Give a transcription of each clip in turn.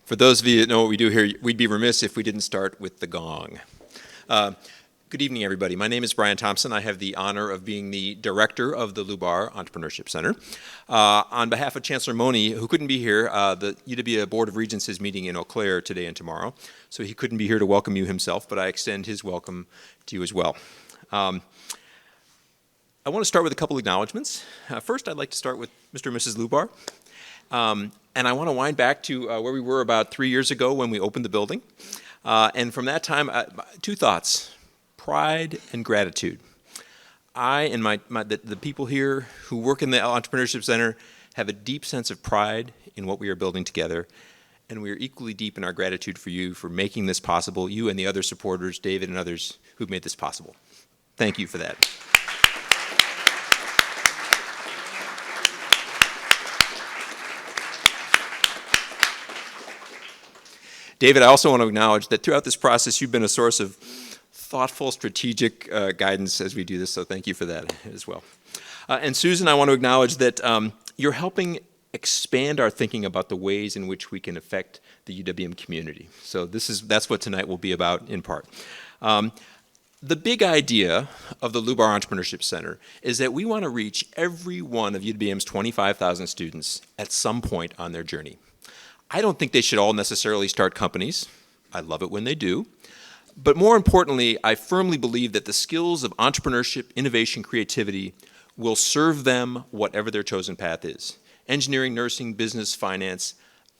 For those of you that know what we do here, we'd be remiss if we didn't start with the gong. Good evening, everybody. My name is Brian Thompson. I have the honor of being the director of the Lubar Entrepreneurship Center. On behalf of Chancellor Mone, who couldn't be here, the UW Board of Regents is meeting in Eau Claire today and tomorrow, so he couldn't be here to welcome you himself, but I extend his welcome to you as well. I want to start with a couple acknowledgments. First, I'd like to start with Mr. and Mrs. Lubar. And I want to wind back to where we were about 3 years ago when we opened the building. And from that time, two thoughts: pride and gratitude. I and the people here who work in the Entrepreneurship Center have a deep sense of pride in what we are building together. And we are equally deep in our gratitude for you for making this possible, you and the other supporters, David and others who've made this possible. Thank you for that. David, I also want to acknowledge that throughout this process, you've been a source of thoughtful, strategic guidance as we do this, so thank you for that as well. And Susan, I want to acknowledge that you're helping expand our thinking about the ways in which we can affect the UWM community. So that's what tonight will be about in part. The big idea of the Lubar Entrepreneurship Center is that we want to reach every one of UWM's 25,000 students at some point on their journey. I don't think they should all necessarily start companies. I love it when they do. But more importantly, I firmly believe that the skills of entrepreneurship, innovation, creativity will serve them whatever their chosen path is. Engineering, nursing, business, finance,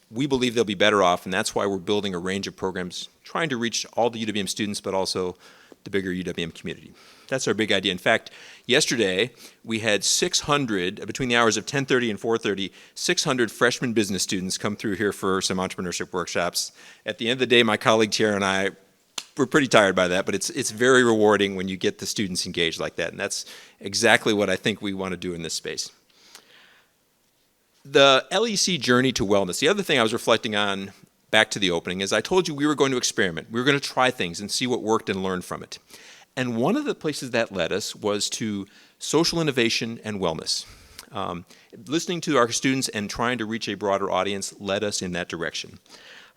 we believe they'll be better off, and that's why we're building a range of programs trying to reach all the UWM students, but also the bigger UWM community. That's our big idea. In fact, yesterday we had 600, between the hours of 10:30 and 4:30, 600 freshman business students come through here for some entrepreneurship workshops. At the end of the day, my colleague Tara and I were pretty tired by that, but it's very rewarding when you get the students engaged like that, and that's exactly what I think we want to do in this space. The LEC journey to wellness, the other thing I was reflecting on back to the opening is I told you we were going to experiment. We were going to try things and see what worked and learn from it. And one of the places that led us was to social innovation and wellness. Listening to our students and trying to reach a broader audience led us in that direction.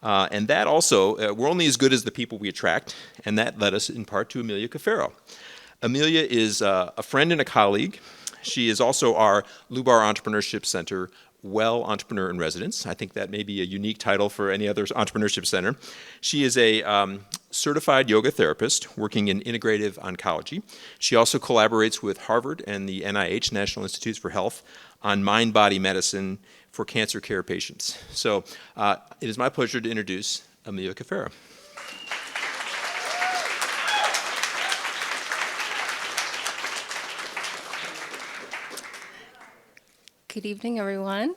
And that also, we're only as good as the people we attract, and that led us in part to Amelia Cafaro. Amelia is a friend and a colleague. She is also our Lubar Entrepreneurship Center Well Entrepreneur in Residence. I think that may be a unique title for any other entrepreneurship center. She is a certified yoga therapist working in integrative oncology. She also collaborates with Harvard and the NIH, National Institutes for Health, on mind-body medicine for cancer care patients. So it is my pleasure to introduce Amelia Cafaro. Good evening, everyone.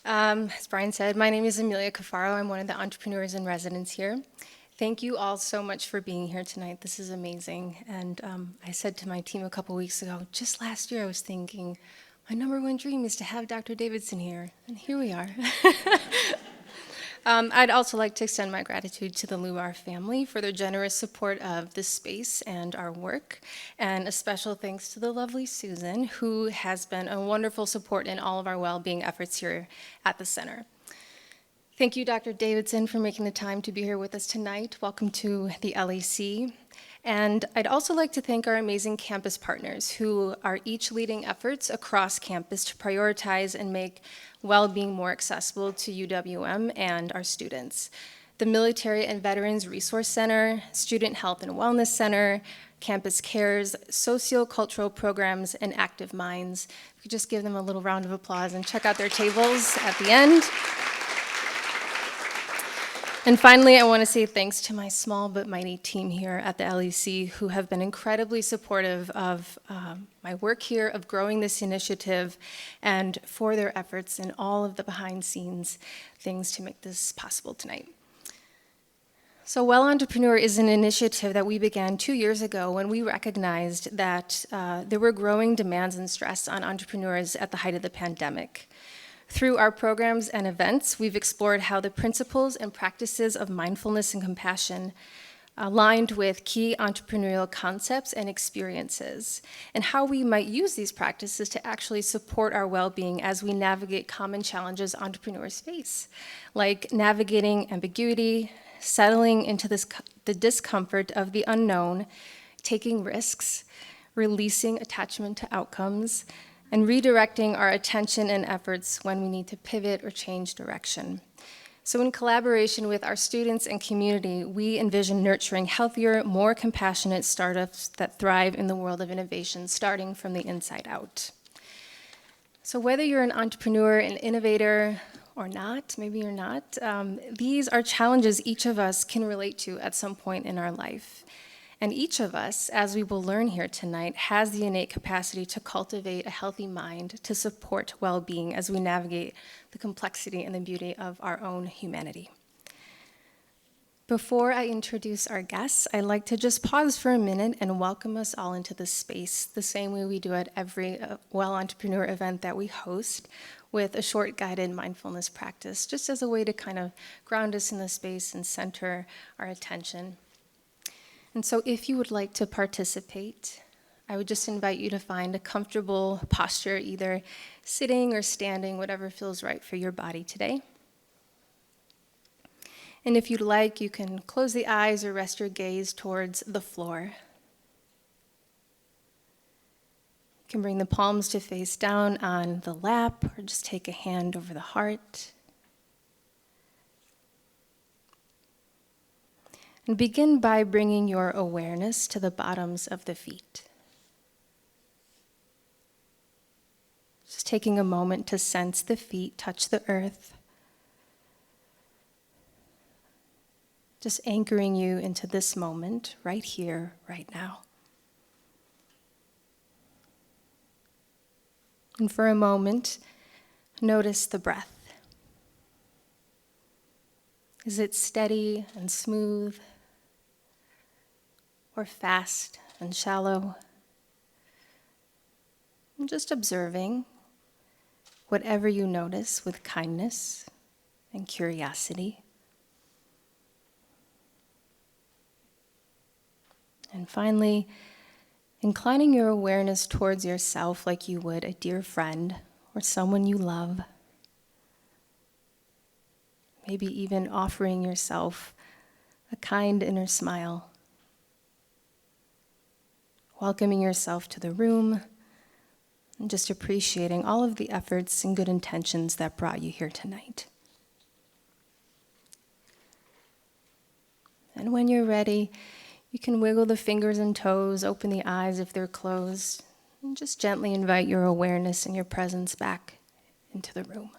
As Brian said, my name is Amelia Cafaro. I'm one of the entrepreneurs in residence here. Thank you all so much for being here tonight. This is amazing. And I said to my team a couple weeks ago, just last year I was thinking, my number one dream is to have Dr. Davidson here. And here we are. I'd also like to extend my gratitude to the Lubar family for their generous support of this space and our work, and a special thanks to the lovely Susan, who has been a wonderful support in all of our well-being efforts here at the center. Thank you, Dr. Davidson, for making the time to be here with us tonight. Welcome to the LEC. And I'd also like to thank our amazing campus partners who are each leading efforts across campus to prioritize and make well-being more accessible to UWM and our students. The Military and Veterans Resource Center, Student Health and Wellness Center, Campus Cares, Socio-Cultural Programs, and Active Minds. We could just give them a little round of applause and check out their tables at the end. And finally, I want to say thanks to my small but mighty team here at the LEC who have been incredibly supportive of my work here, of growing this initiative, and for their efforts in all of the behind-scenes things to make this possible tonight. So Well Entrepreneur is an initiative that we began 2 years ago when we recognized that there were growing demands and stress on entrepreneurs at the height of the pandemic. Through our programs and events, we've explored how the principles and practices of mindfulness and compassion aligned with key entrepreneurial concepts and experiences, and how we might use these practices to actually support our well-being as we navigate common challenges entrepreneurs face, like navigating ambiguity, settling into the discomfort of the unknown, taking risks, releasing attachment to outcomes, and redirecting our attention and efforts when we need to pivot or change direction. So in collaboration with our students and community, we envision nurturing healthier, more compassionate startups that thrive in the world of innovation, starting from the inside out. So whether you're an entrepreneur, an innovator, or not, maybe you're not, these are challenges each of us can relate to at some point in our life. And each of us, as we will learn here tonight, has the innate capacity to cultivate a healthy mind to support well-being as we navigate the complexity and the beauty of our own humanity. Before I introduce our guests, I'd like to just pause for a minute and welcome us all into this space, the same way we do at every Well Entrepreneur event that we host, with a short guided mindfulness practice, just as a way to kind of ground us in the space and center our attention. And so if you would like to participate, I would just invite you to find a comfortable posture, either sitting or standing, whatever feels right for your body today. And if you'd like, you can close the eyes or rest your gaze towards the floor. You can bring the palms to face down on the lap, or just take a hand over the heart. And begin by bringing your awareness to the bottoms of the feet. Just taking a moment to sense the feet touch the earth. Just anchoring you into this moment, right here, right now. And for a moment, notice the breath. Is it steady and smooth, or fast and shallow? And just observing whatever you notice with kindness and curiosity. And finally, inclining your awareness towards yourself like you would a dear friend or someone you love. Maybe even offering yourself a kind inner smile. Welcoming yourself to the room, and just appreciating all of the efforts and good intentions that brought you here tonight. And when you're ready, you can wiggle the fingers and toes, open the eyes if they're closed, and just gently invite your awareness and your presence back into the room.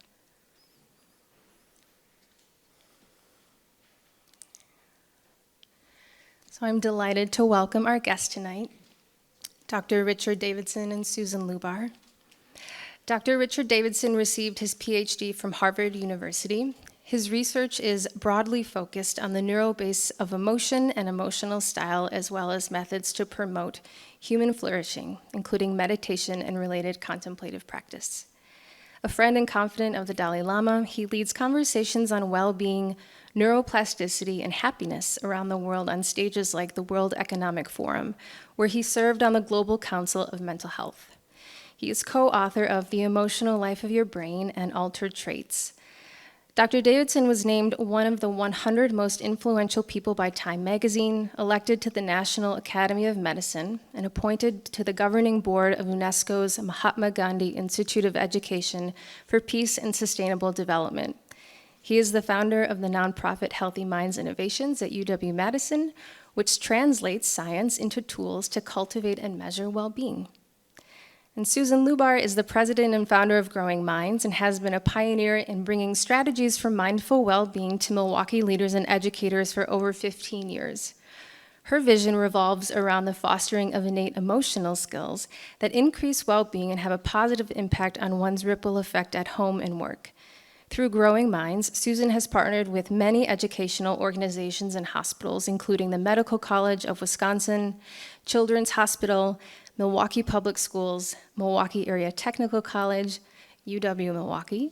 So I'm delighted to welcome our guests tonight, Dr. Richard Davidson and Susan Lubar. Dr. Richard Davidson received his PhD from Harvard University. His research is broadly focused on the neural base of emotion and emotional style, as well as methods to promote human flourishing, including meditation and related contemplative practice. A friend and confidant of the Dalai Lama, he leads conversations on well-being, neuroplasticity, and happiness around the world on stages like the World Economic Forum, where he served on the Global Council of Mental Health. He is co-author of The Emotional Life of Your Brain and Altered Traits. Dr. Davidson was named one of the 100 most influential people by Time magazine, elected to the National Academy of Medicine, and appointed to the governing board of UNESCO's Mahatma Gandhi Institute of Education for Peace and Sustainable Development. He is the founder of the nonprofit Healthy Minds Innovations at UW-Madison, which translates science into tools to cultivate and measure well-being. And Susan Lubar is the president and founder of Growing Minds and has been a pioneer in bringing strategies for mindful well-being to Milwaukee leaders and educators for over 15 years. Her vision revolves around the fostering of innate emotional skills that increase well-being and have a positive impact on one's ripple effect at home and work. Through Growing Minds, Susan has partnered with many educational organizations and hospitals, including the Medical College of Wisconsin, Children's Hospital, Milwaukee Public Schools, Milwaukee Area Technical College, UW-Milwaukee,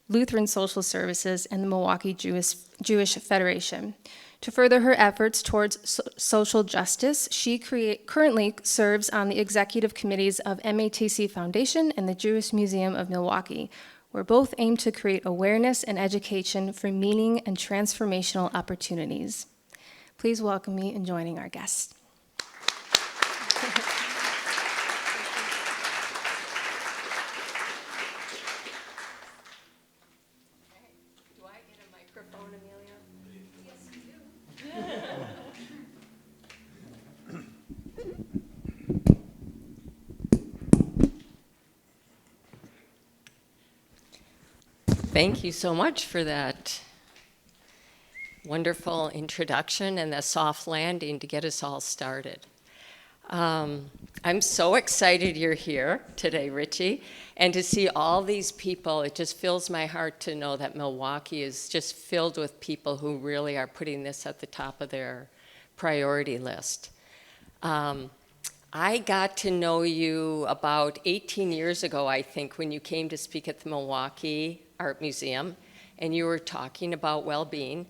Lutheran Social Services, and the Milwaukee Jewish Federation, To further her efforts towards social justice, she currently serves on the executive committees of MATC Foundation and the Jewish Museum of Milwaukee, where both aim to create awareness and education for meaning and transformational opportunities. Please welcome me in joining our guests. Do I get a microphone, Amelia? Yes, you do. Thank you so much for that wonderful introduction and the soft landing to get us all started. I'm so excited you're here today, Richie, and to see all these people. It just fills my heart to know that Milwaukee is just filled with people who really are putting this at the top of their priority list. I got to know you about 18 years ago, I think, when you came to speak at the Milwaukee Art Museum, and you were talking about well-being.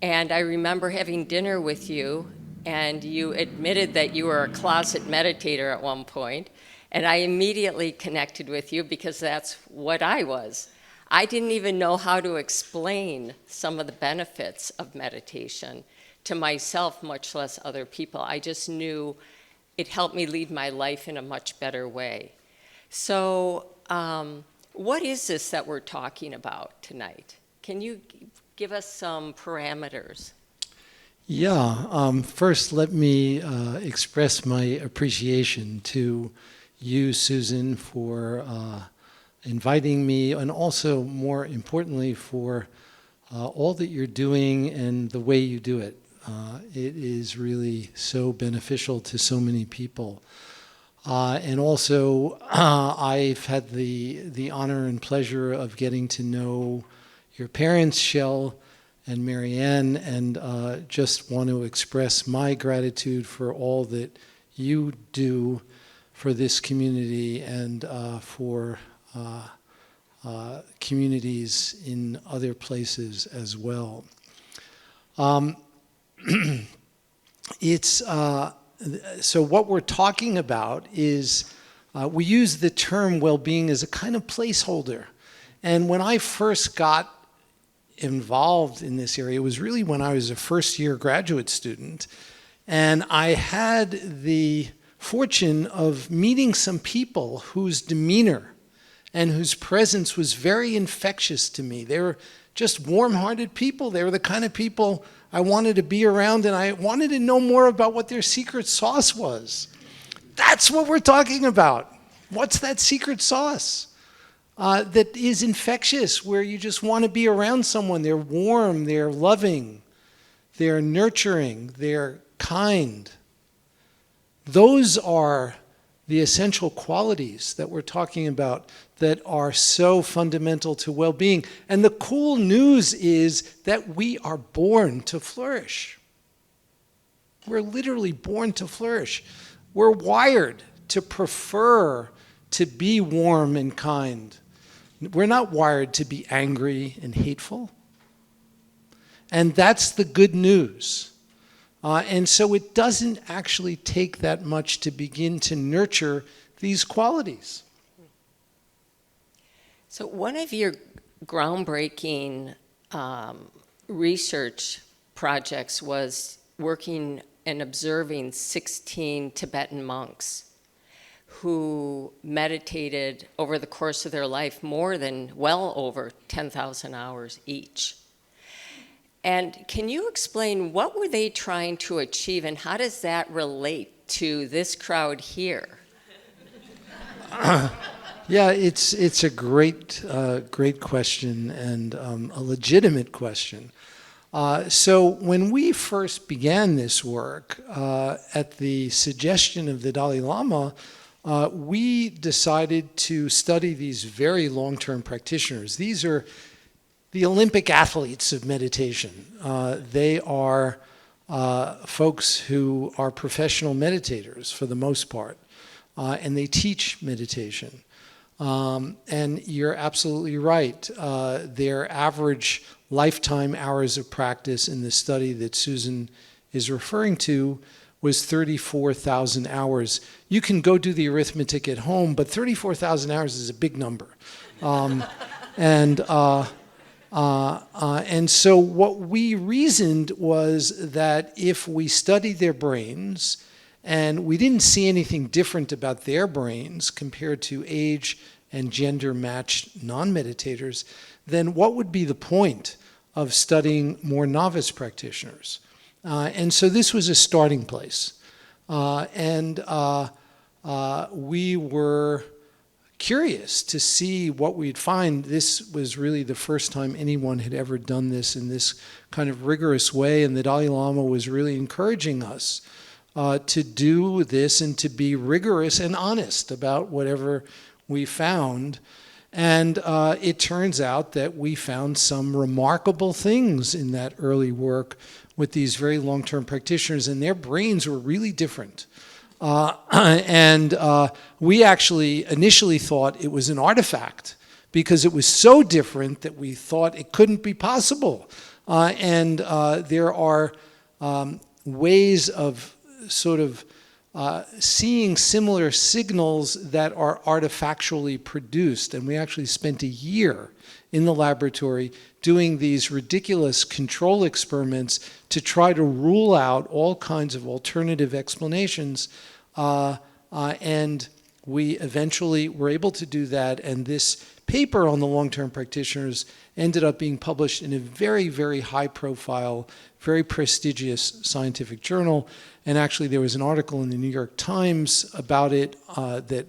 And I remember having dinner with you, and you admitted that you were a closet meditator at one point, and I immediately connected with you because that's what I was. I didn't even know how to explain some of the benefits of meditation to myself, much less other people. I just knew it helped me lead my life in a much better way. So what is this that we're talking about tonight? Can you give us some parameters? Yeah, first let me express my appreciation to you, Susan, for inviting me, and also, more importantly, for all that you're doing and the way you do it. It is really so beneficial to so many people. And also, I've had the honor and pleasure of getting to know your parents, Shell and Marianne, and just want to express my gratitude for all that you do for this community and for communities in other places as well. So what we're talking about is we use the term well-being as a kind of placeholder. And when I first got involved in this area, it was really when I was a first-year graduate student. And I had the fortune of meeting some people whose demeanor and whose presence was very infectious to me. They were just warm-hearted people. They were the kind of people I wanted to be around, and I wanted to know more about what their secret sauce was. That's what we're talking about. What's that secret sauce that is infectious, where you just want to be around someone? They're warm, they're loving, they're nurturing, they're kind. Those are the essential qualities that we're talking about that are so fundamental to well-being. And the cool news is that we are born to flourish. We're literally born to flourish. We're wired to prefer to be warm and kind. We're not wired to be angry and hateful. And that's the good news. And so it doesn't actually take that much to begin to nurture these qualities. So one of your groundbreaking research projects was working and observing 16 Tibetan monks who meditated over the course of their life well over 10,000 hours each. And can you explain what were they trying to achieve, and how does that relate to this crowd here? Yeah, it's a great question, and a legitimate question. So when we first began this work, at the suggestion of the Dalai Lama, we decided to study these very long-term practitioners. These are the Olympic athletes of meditation. They are folks who are professional meditators for the most part, and they teach meditation. And you're absolutely right. Their average lifetime hours of practice in the study that Susan is referring to was 34,000 hours. You can go do the arithmetic at home, but 34,000 hours is a big number. And so what we reasoned was that if we studied their brains and we didn't see anything different about their brains compared to age and gender matched non-meditators, then what would be the point of studying more novice practitioners? And so this was a starting place. We were curious to see what we'd find. This was really the first time anyone had ever done this in this kind of rigorous way, and the Dalai Lama was really encouraging us to do this and to be rigorous and honest about whatever we found. And it turns out that we found some remarkable things in that early work with these very long-term practitioners, and their brains were really different. We actually initially thought it was an artifact because it was so different that we thought it couldn't be possible. There are ways of sort of seeing similar signals that are artifactually produced. And we actually spent a year in the laboratory doing these ridiculous control experiments to try to rule out all kinds of alternative explanations. And we eventually were able to do that. And this paper on the long-term practitioners ended up being published in a very, very high-profile, very prestigious scientific journal. And actually, there was an article in the New York Times about it that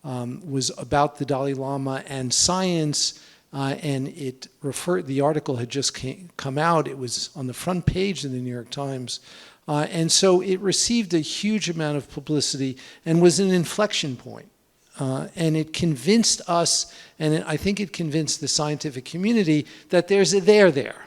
was about the Dalai Lama and science. And the article had just come out. It was on the front page of the New York Times. And so it received a huge amount of publicity and was an inflection point. And it convinced us, and I think it convinced the scientific community, that there's a there there.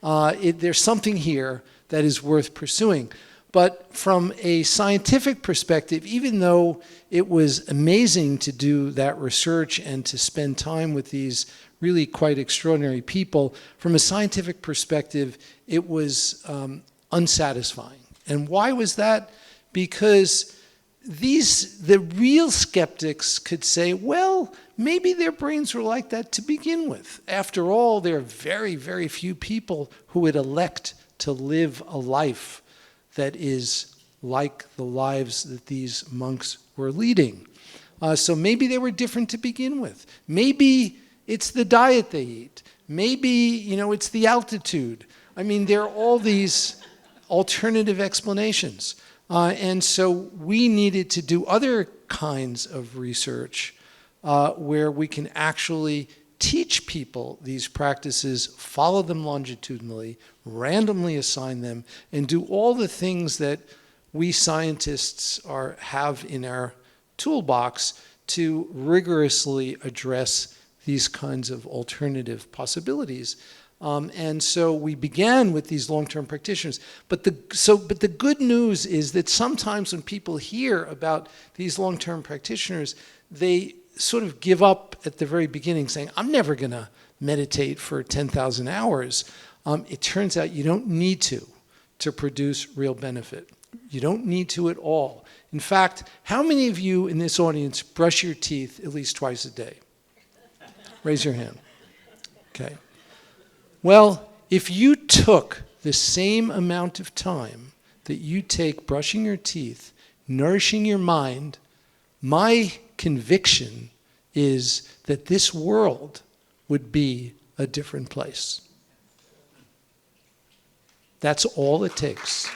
There's something here that is worth pursuing. But from a scientific perspective, even though it was amazing to do that research and to spend time with these really quite extraordinary people, from a scientific perspective, it was unsatisfying. And why was that? Because the real skeptics could say, well, maybe their brains were like that to begin with. After all, there are very, very few people who would elect to live a life that is like the lives that these monks were leading. So maybe they were different to begin with. Maybe it's the diet they eat. Maybe, it's the altitude. I mean, there are all these alternative explanations. And so we needed to do other kinds of research where we can actually teach people these practices, follow them longitudinally, randomly assign them, and do all the things that we scientists have in our toolbox to rigorously address these kinds of alternative possibilities. And so we began with these long-term practitioners. But the good news is that sometimes when people hear about these long-term practitioners, they sort of give up at the very beginning saying, I'm never going to meditate for 10,000 hours. It turns out you don't need to produce real benefit. You don't need to at all. In fact, how many of you in this audience brush your teeth at least twice a day? Raise your hand. Okay. Well, if you took the same amount of time that you take brushing your teeth, nourishing your mind, my conviction is that this world would be a different place. That's all it takes.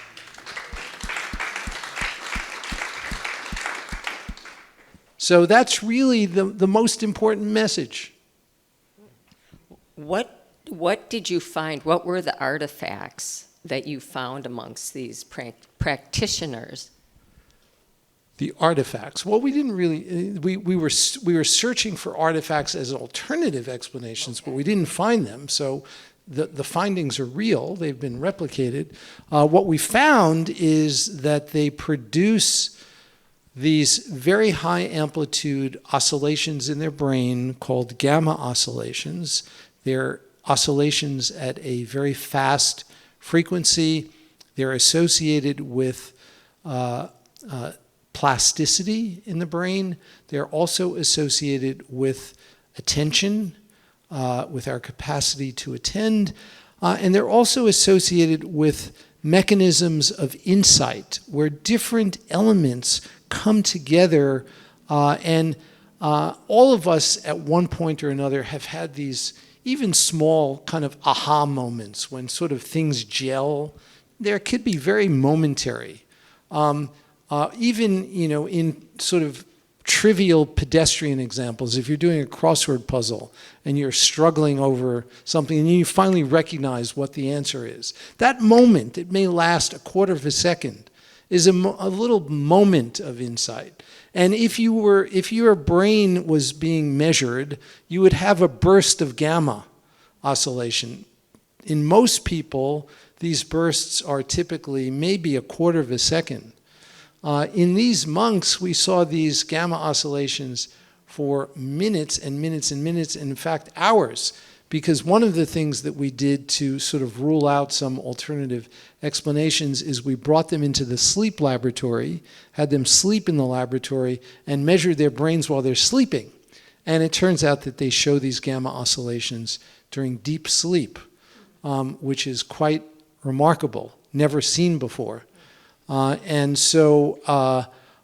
So that's really the most important message. What did you find? What were the artifacts that you found amongst these practitioners? The artifacts. Well, we didn't really. We were searching for artifacts as alternative explanations, but we didn't find them. So the findings are real. They've been replicated. What we found is that they produce these very high amplitude oscillations in their brain called gamma oscillations. They're oscillations at a very fast frequency. They're associated with plasticity in the brain. They're also associated with attention, with our capacity to attend, and they're also associated with mechanisms of insight, where different elements come together, and all of us at one point or another have had these even small kind of aha moments when sort of things gel. There could be very momentary. Even, in sort of trivial pedestrian examples, if you're doing a crossword puzzle and you're struggling over something and you finally recognize what the answer is, that moment, it may last a quarter of a second, is a little moment of insight. And if your brain was being measured, you would have a burst of gamma oscillation. In most people, these bursts are typically maybe a quarter of a second. In these monks, we saw these gamma oscillations for minutes and minutes and minutes, and in fact, hours, because one of the things that we did to sort of rule out some alternative explanations is we brought them into the sleep laboratory, had them sleep in the laboratory, and measured their brains while they're sleeping. And it turns out that they show these gamma oscillations during deep sleep, which is quite remarkable, never seen before. And so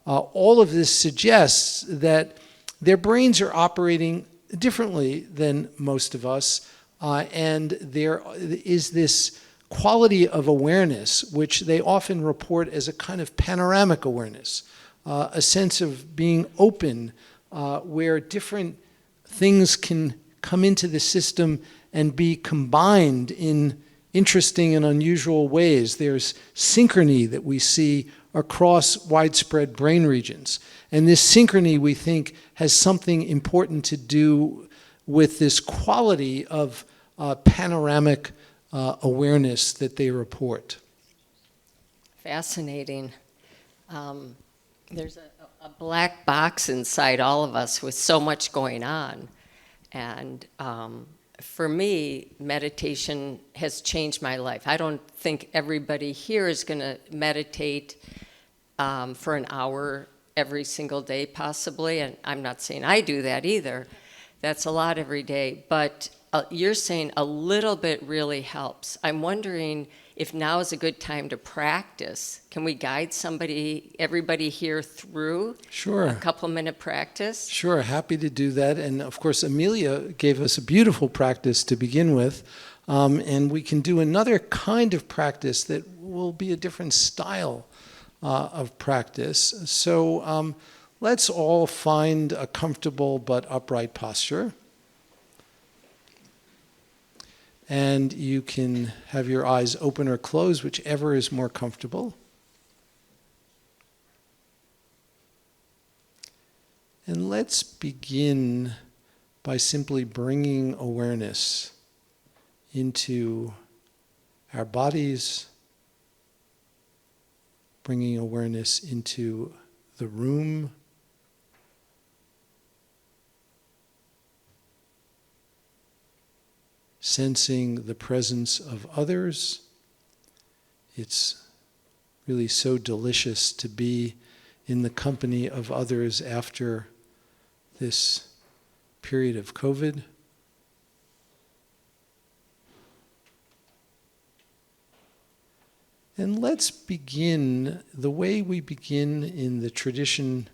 all of this suggests that their brains are operating differently than most of us, and there is this quality of awareness, which they often report as a kind of panoramic awareness, a sense of being open, where different things can come into the system and be combined in interesting and unusual ways. There's synchrony that we see across widespread brain regions. And this synchrony, we think, has something important to do with this quality of panoramic awareness that they report. Fascinating. There's a black box inside all of us with so much going on. And for me, meditation has changed my life. I don't think everybody here is going to meditate for an hour every single day, possibly. And I'm not saying I do that either. That's a lot every day. But you're saying a little bit really helps. I'm wondering if now is a good time to practice. Can we guide everybody here through a couple-minute practice? Sure, happy to do that. And of course, Amelia gave us a beautiful practice to begin with. And we can do another kind of practice that will be a different style of practice. So let's all find a comfortable but upright posture. And you can have your eyes open or closed, whichever is more comfortable. And let's begin by simply bringing awareness into our bodies, bringing awareness into the room, sensing the presence of others. It's really so delicious to be in the company of others after this period of COVID. And let's begin the way we begin in the tradition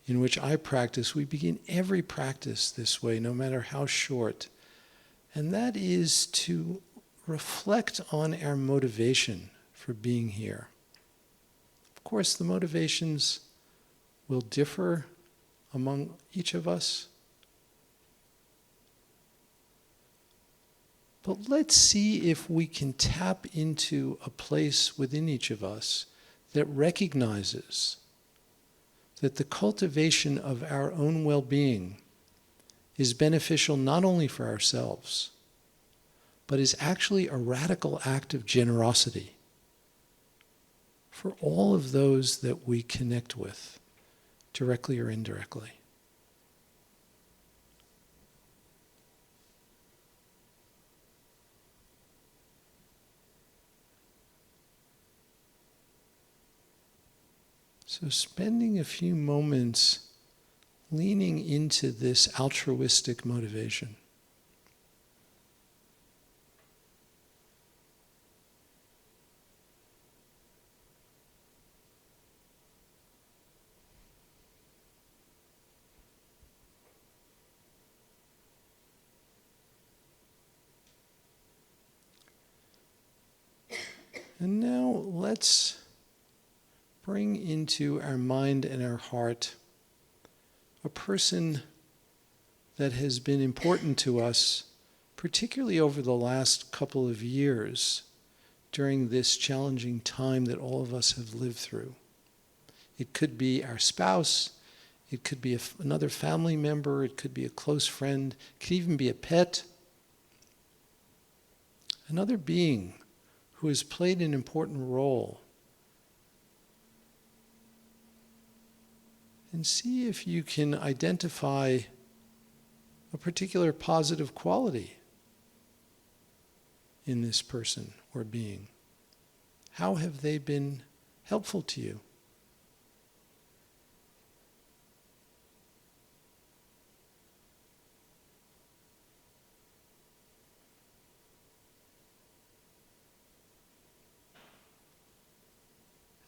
in which I practice. We begin every practice this way, no matter how short. And that is to reflect on our motivation for being here. Of course, the motivations will differ among each of us. But let's see if we can tap into a place within each of us that recognizes that the cultivation of our own well-being is beneficial not only for ourselves, but is actually a radical act of generosity for all of those that we connect with directly or indirectly. So spending a few moments leaning into this altruistic motivation. And now let's bring into our mind and our heart a person that has been important to us, particularly over the last couple of years during this challenging time that all of us have lived through. It could be our spouse, it could be another family member, it could be a close friend, it could even be a pet. Another being who has played an important role. And see if you can identify a particular positive quality in this person or being. How have they been helpful to you?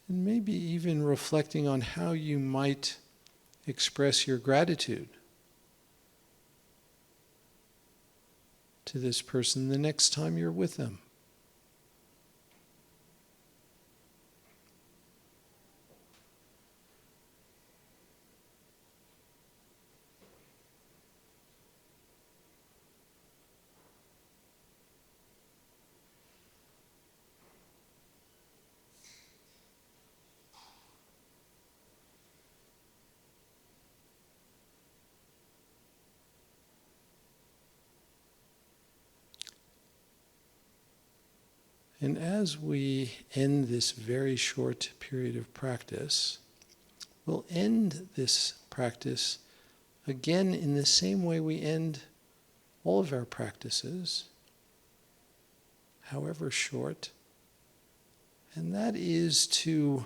And maybe even reflecting on how you might express your gratitude to this person the next time you're with them. And as we end this very short period of practice, we'll end this practice again in the same way we end all of our practices, however short, and that is to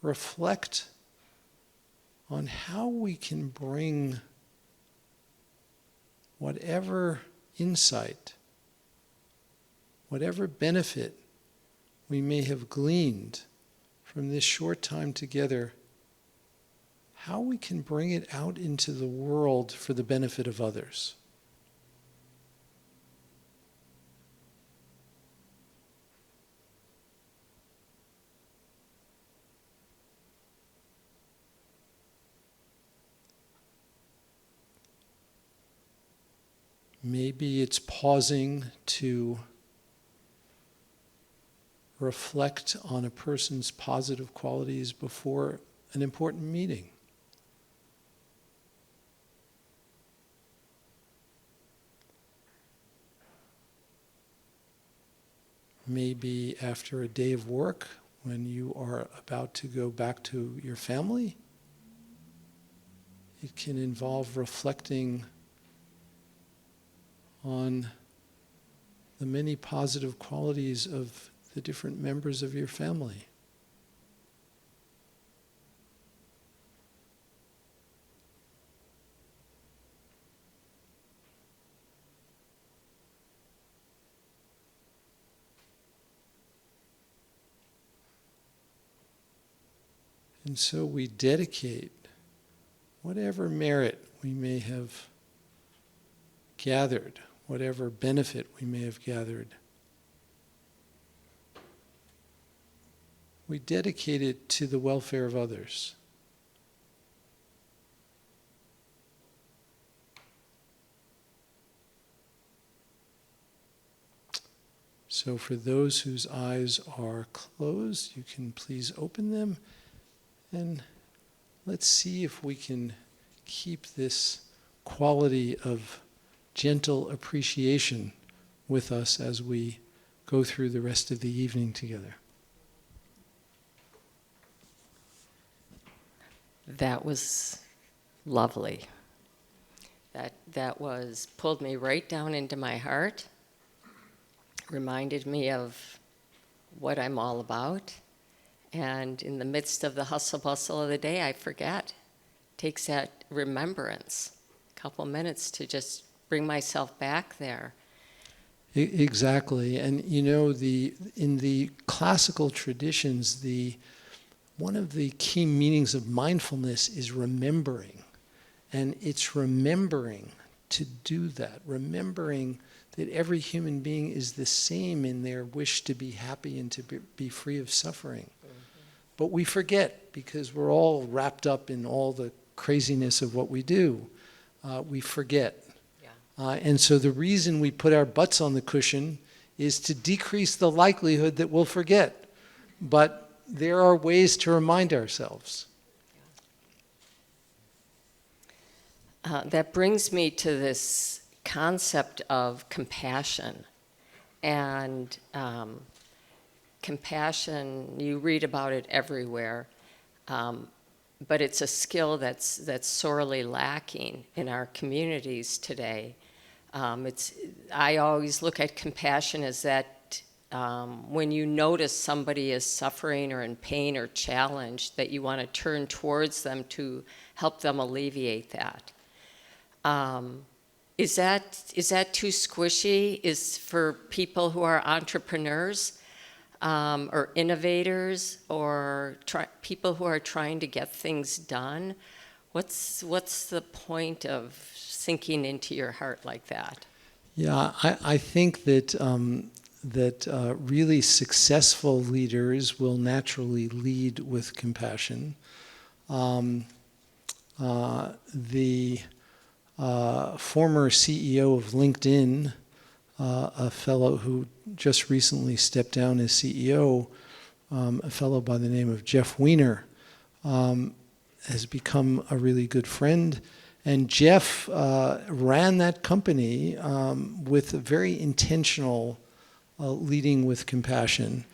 reflect on how we can bring whatever insight, whatever benefit we may have gleaned from this short time together, how we can bring it out into the world for the benefit of others. Maybe it's pausing to reflect on a person's positive qualities before an important meeting. Maybe after a day of work, when you are about to go back to your family, it can involve reflecting on the many positive qualities of the different members of your family. And so we dedicate whatever merit we may have gathered, whatever benefit we may have gathered, we dedicate it to the welfare of others. So for those whose eyes are closed, you can please open them, and let's see if we can keep this quality of gentle appreciation with us as we go through the rest of the evening together. That was lovely. That pulled me right down into my heart, reminded me of what I'm all about. And in the midst of the hustle bustle of the day, I forget. Takes that remembrance, a couple minutes to just bring myself back there. Exactly. And you know, in the classical traditions, one of the key meanings of mindfulness is remembering. And it's remembering to do that, remembering that every human being is the same in their wish to be happy and to be free of suffering. Mm-hmm. But we forget, because we're all wrapped up in all the craziness of what we do. We forget. Yeah. And so the reason we put our butts on the cushion is to decrease the likelihood that we'll forget. But there are ways to remind ourselves. That brings me to this concept of compassion. And compassion, you read about it everywhere, but it's a skill that's sorely lacking in our communities today. I always look at compassion as that when you notice somebody is suffering or in pain or challenged, that you want to turn towards them to help them alleviate that. Is that too squishy? Is for people who are entrepreneurs or innovators or people who are trying to get things done? What's the point of sinking into your heart like that? Yeah, I think that really successful leaders will naturally lead with compassion. The former CEO of LinkedIn, a fellow who just recently stepped down as CEO, a fellow by the name of Jeff Weiner, has become a really good friend. And Jeff ran that company with a very intentional leading with compassion.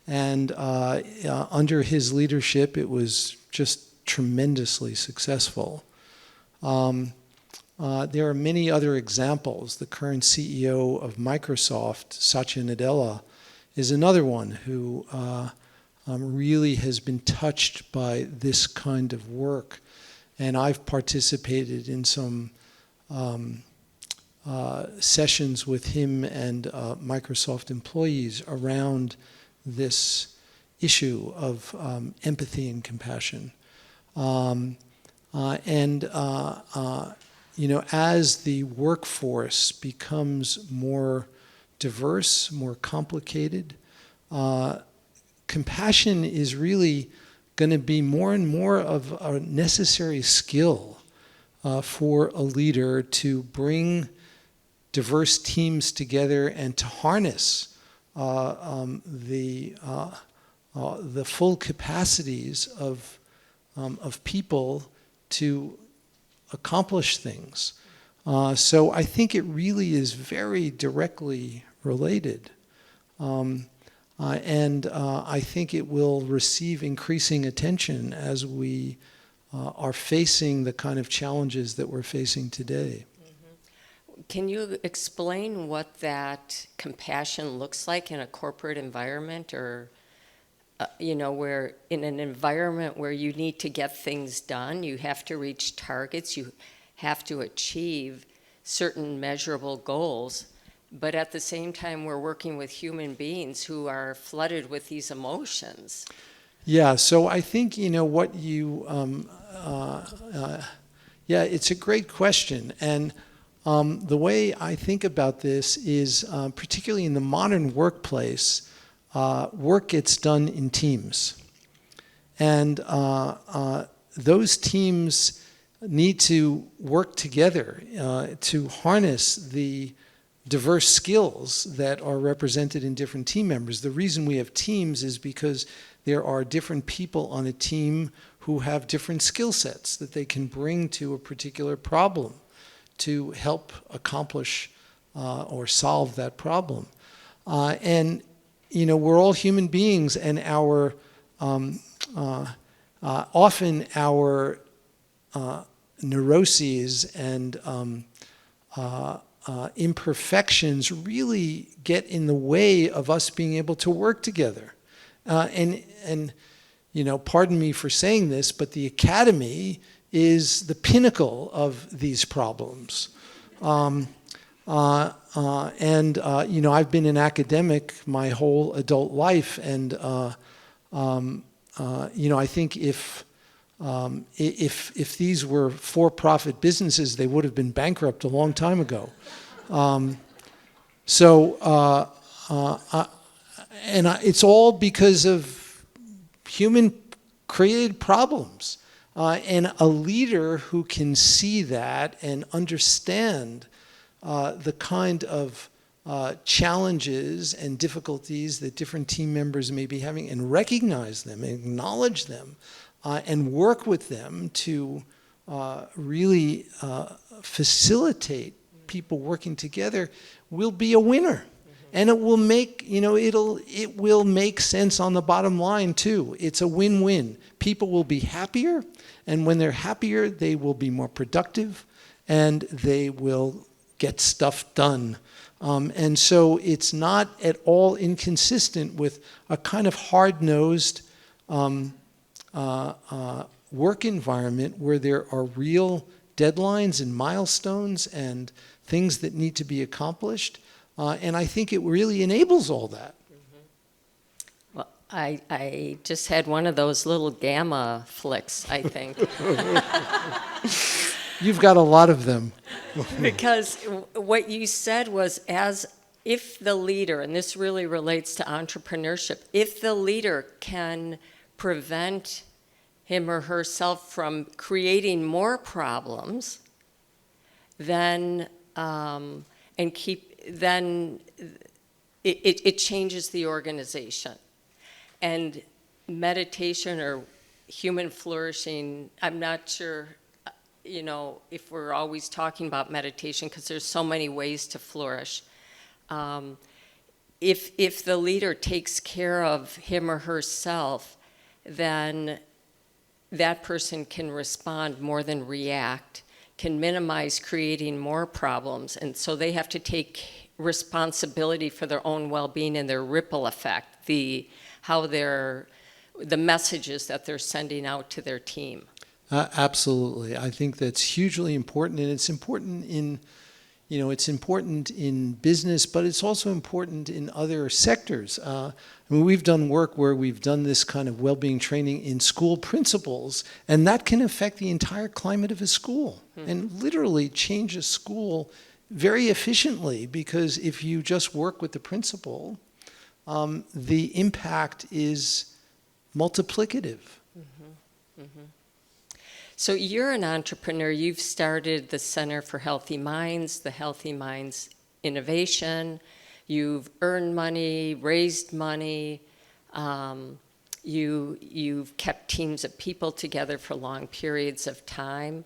And under his leadership, it was just tremendously successful. There are many other examples. The current CEO of Microsoft, Satya Nadella, is another one who really has been touched by this kind of work. And I've participated in some sessions with him and Microsoft employees around this issue of empathy and compassion. You know, as the workforce becomes more diverse, more complicated, compassion is really going to be more and more of a necessary skill for a leader to bring diverse teams together and to harness the full capacities of people to accomplish things. So I think it really is very directly related. And I think it will receive increasing attention as we are facing the kind of challenges that we're facing today. Mm-hmm. Can you explain what that compassion looks like in a corporate environment, or you know, where in an environment where you need to get things done, you have to reach targets, you have to achieve certain measurable goals, but at the same time we're working with human beings who are flooded with these emotions? Yeah, so I think, you know, what you, yeah, it's a great question. And the way I think about this is, particularly in the modern workplace, work gets done in teams. And those teams need to work together to harness the diverse skills that are represented in different team members. The reason we have teams is because there are different people on a team who have different skill sets that they can bring to a particular problem to help accomplish or solve that problem. And you know, we're all human beings, and often our neuroses and imperfections really get in the way of us being able to work together. And pardon me for saying this, but the academy is the pinnacle of these problems. I've been an academic my whole adult life, and I think if these were for-profit businesses, they would have been bankrupt a long time ago. It's all because of human-created problems. And a leader who can see that and understand the kind of challenges and difficulties that different team members may be having, and recognize them, and acknowledge them, and work with them to really facilitate people working together, will be a winner. And it will make, it will make sense on the bottom line too. It's a win-win. People will be happier, and when they're happier, they will be more productive, and they will get stuff done. And so it's not at all inconsistent with a kind of hard-nosed work environment where there are real deadlines and milestones and things that need to be accomplished. And I think it really enables all that. Well, I just had one of those little gamma flicks, I think. You've got a lot of them. Because what you said was, as if the leader, and this really relates to entrepreneurship, if the leader can prevent him or herself from creating more problems, then it changes the organization. And meditation or human flourishing, I'm not sure, if we're always talking about meditation, because there's so many ways to flourish. If the leader takes care of him or herself, then that person can respond more than react, can minimize creating more problems. And so they have to take responsibility for their own well-being and their ripple effect, the messages that they're sending out to their team. Absolutely. I think that's hugely important, and it's important in business, but it's also important in other sectors. We've done work where we've done this kind of well-being training in school principals, and that can affect the entire climate of a school and literally change a school very efficiently, because if you just work with the principal, the impact is multiplicative. Mm-hmm. Mm-hmm. So you're an entrepreneur. You've started the Center for Healthy Minds, the Healthy Minds Innovation. You've earned money, raised money. You've kept teams of people together for long periods of time.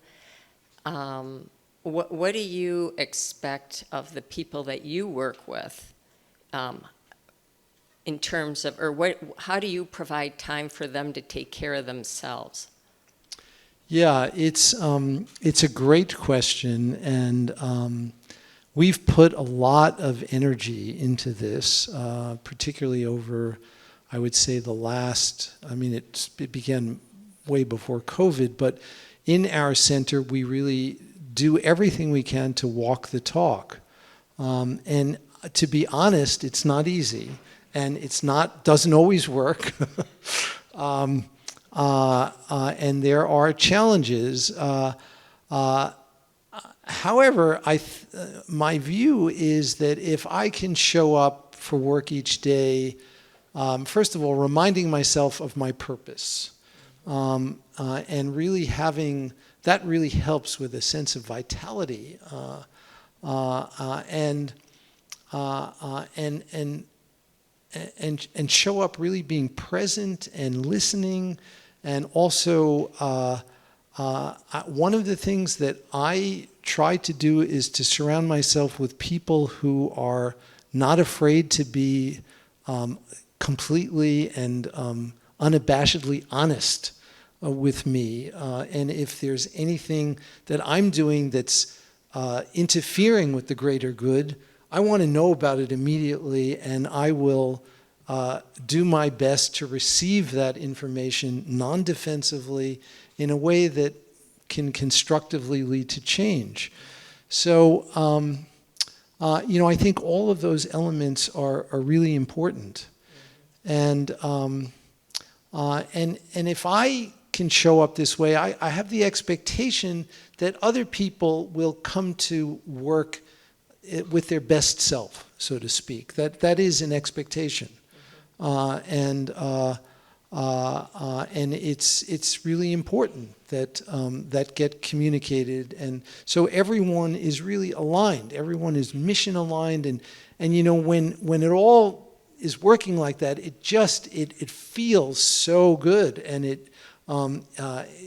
What do you expect of the people that you work with in terms of, how do you provide time for them to take care of themselves? Yeah, it's a great question, and we've put a lot of energy into this, particularly over, I would say, the last, it began way before COVID, but in our center, we really do everything we can to walk the talk. And to be honest, it's not easy, and doesn't always work. And there are challenges. However, my view is that if I can show up for work each day, first of all, reminding myself of my purpose, and really that really helps with a sense of vitality, and show up really being present and listening. And also, one of the things that I try to do is to surround myself with people who are not afraid to be completely and unabashedly honest with me. And if there's anything that I'm doing that's interfering with the greater good, I want to know about it immediately, and I will do my best to receive that information non-defensively in a way that can constructively lead to change. So, I think all of those elements are really important. And if I can show up this way, I have the expectation that other people will come to work with their best self, so to speak. That is an expectation. And it's really important that that get communicated, and so everyone is really aligned. Everyone is mission aligned, and when it all is working like that, it feels so good, and